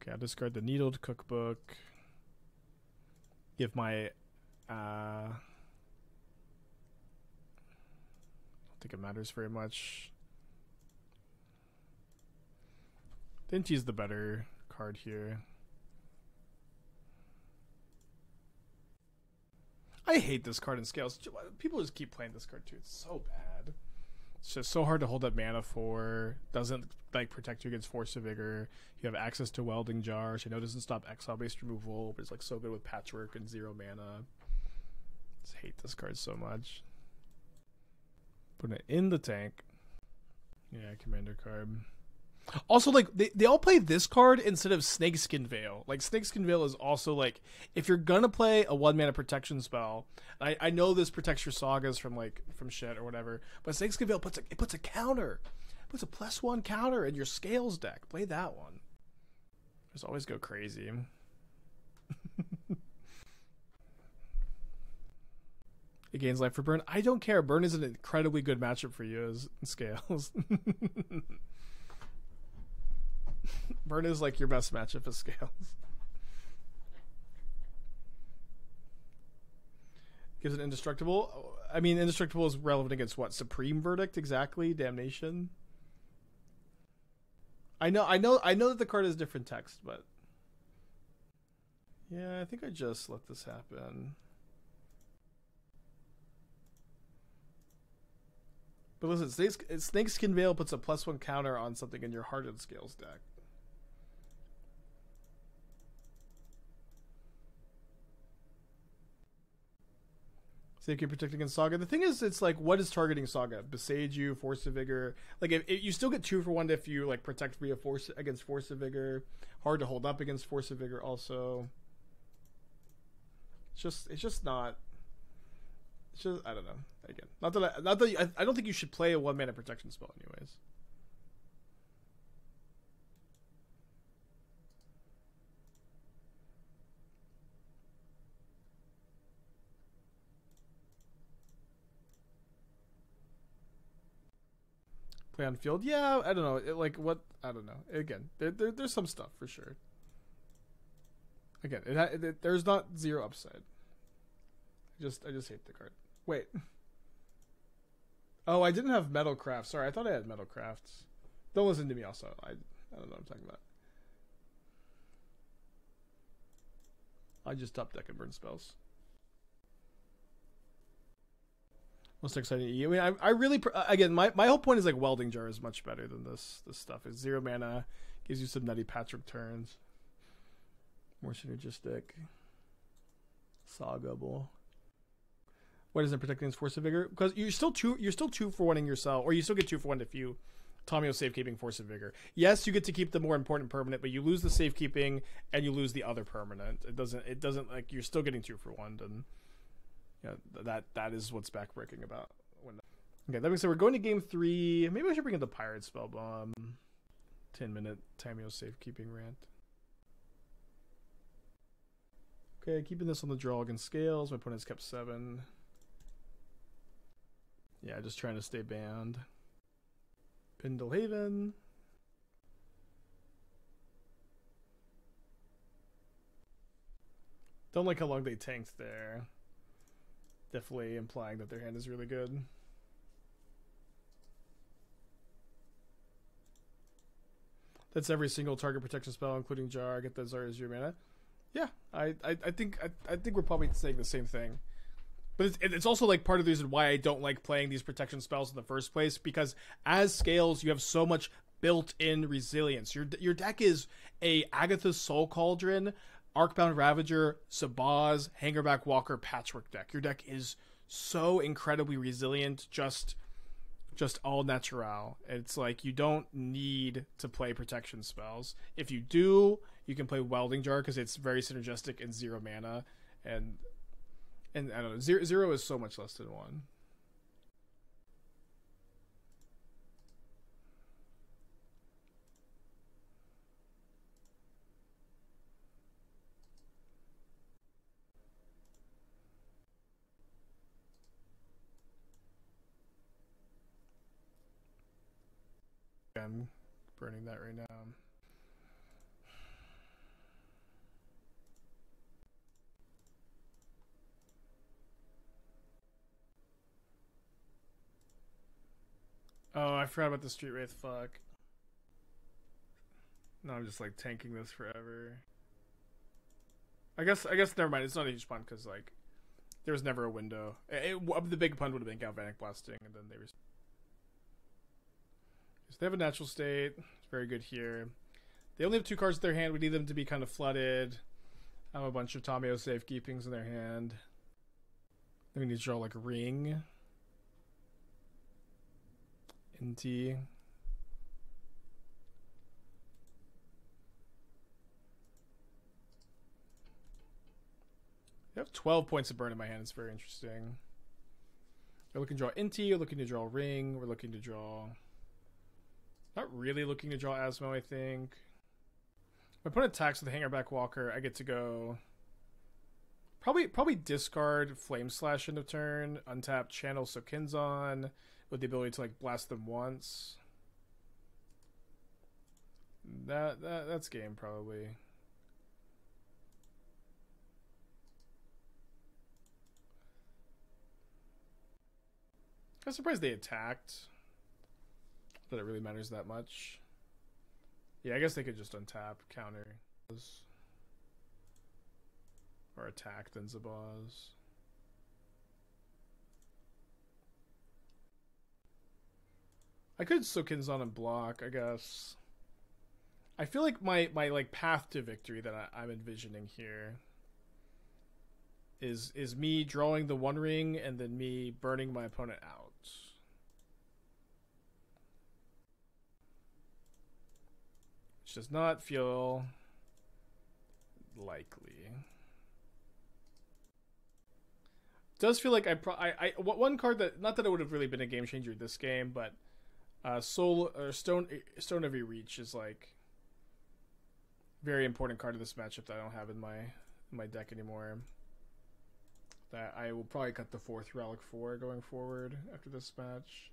Okay, I'll discard the Needled Cookbook. Give my I don't think it matters very much. Inti's the better card here. I hate this card in Scales. People just keep playing this card too. It's so bad. It's just so hard to hold up mana for. Doesn't like protect you against Force of Vigor. You have access to Welding Jar. I know it doesn't stop exile-based removal, but it's like so good with Patchwork and 0 mana. I just hate this card so much. Putting it in the tank. Yeah, commander card. Also, like, they all play this card instead of Snakeskin Veil. Like, Snakeskin Veil is also, like, if you're gonna play a 1-mana protection spell, I know this protects your Sagas from shit or whatever, but Snakeskin Veil puts a counter. It puts a +1 counter in your Scales deck. Play that one. Just always go crazy. It gains life for Burn. I don't care. Burn is an incredibly good matchup for you as Scales. Burn is like your best matchup as Scales. Gives it Indestructible. I mean, Indestructible is relevant against what? Supreme Verdict, exactly. Damnation. I know that the card has different text, but yeah, I think I just let this happen. But listen, Snakeskin Veil puts a +1 counter on something in your Hardened Scales deck. Safekeep protect against Saga. The thing is, it's like, what is targeting Saga? Besage you, Force of Vigor. Like, if you still get 2 for 1 if you like protect via Force against Force of Vigor. Hard to hold up against Force of Vigor. Also, it's just not. It's just, I don't know. Again, I don't think you should play a 1-mana protection spell, anyways. Play on field, yeah. I don't know. I don't know. Again, there's some stuff for sure. Again, there's not 0 upside. I just hate the card. Wait. Oh, I didn't have Metalcraft. Sorry, I thought I had Metalcrafts. Don't listen to me. Also, I don't know what I'm talking about. I just top deck and burn spells. Most exciting. I mean, I really again, my whole point is like Welding Jar is much better than this stuff. It's 0 mana, gives you some nutty Patchwork turns, more synergistic. Sagable. What is it protecting against Force of Vigor? Because you're still 2 for 1ing yourself, or you still get 2 for 1 if you Tamio safekeeping Force of Vigor. Yes, you get to keep the more important permanent, but you lose the safekeeping and you lose the other permanent. It doesn't like you're still getting 2 for 1, and that is what's backbreaking about when. Okay, that being said, we're going to game 3. Maybe I should bring in the Pyrite Spellbomb. 10-minute Tamio safekeeping rant. Okay, keeping this on the draw against Scales. My opponent's kept 7. Yeah, just trying to stay banned. Pindlehaven. Don't like how long they tanked there. Definitely implying that their hand is really good. That's every single target protection spell, including Jar. Get that Zarya 0 mana. Yeah, I think we're probably saying the same thing. But it's also like part of the reason why I don't like playing these protection spells in the first place, because as scales you have so much built-in resilience. Your deck is a Agatha's Soul Cauldron, Arcbound Ravager, Sabaz, Hangerback Walker patchwork deck. Your deck is so incredibly resilient, just all natural. It's like you don't need to play protection spells. If you do, you can play Welding Jar because it's very synergistic and 0 mana, and I don't know, zero is so much less than 1. I'm burning that right now. Oh, I forgot about the Street Wraith. Fuck. No, I'm just like tanking this forever. I guess never mind. It's not a huge pun because like there was never a window. The big pun would have been Galvanic Blasting, and then they were. So they have a natural state. It's very good here. They only have 2 cards in their hand. We need them to be kind of flooded. I have a bunch of Tameo safekeepings in their hand. Then we need to draw like a ring. Inti. I have 12 points of burn in my hand. It's very interesting. We're looking to draw Inti. We're looking to draw a ring. We're looking to draw... Not really looking to draw Asmo, I think. My opponent attacks with the Hangerback Walker. I get to go... Probably discard Flame Slash into turn. Untap Channel Sokenzan with the ability to like blast them once. That's game probably. I'm surprised they attacked. That it really matters that much. Yeah, I guess they could just untap, counter, or attack then Zabaz. I could Sokenzan and block, I guess. I feel like my like path to victory that I'm envisioning here is me drawing the 1 ring and then me burning my opponent out. Which does not feel likely. Does feel like one card that, not that it would have really been a game changer this game, but Stone of Reach is like very important card of this matchup that I don't have in my deck anymore. That I will probably cut the 4th Relic for going forward after this match.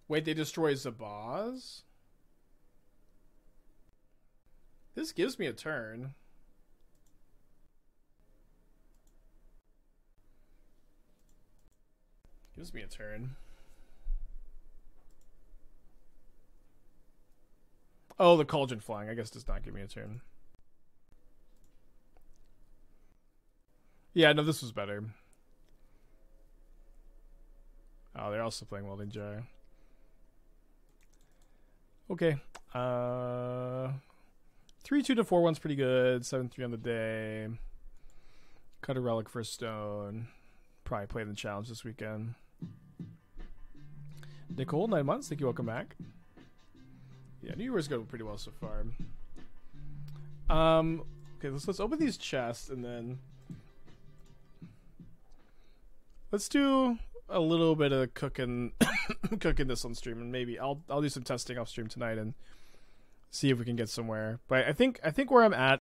Wait, they destroy Zabaz? This gives me a turn. Gives me a turn. Oh, the Cauldron Flying, I guess, does not give me a turn. Yeah, no, this was better. Oh, they're also playing Welding Jar. Okay. 3-2 to 4-1's pretty good. 7-3 on the day. Cut a Relic for a Stone. Probably play the challenge this weekend. Nicole, 9 months. Thank you. Welcome back. Yeah, New Year's going pretty well so far. Okay, let's open these chests and then let's do a little bit of cooking this on stream, and maybe I'll do some testing off stream tonight and see if we can get somewhere. But I think where I'm at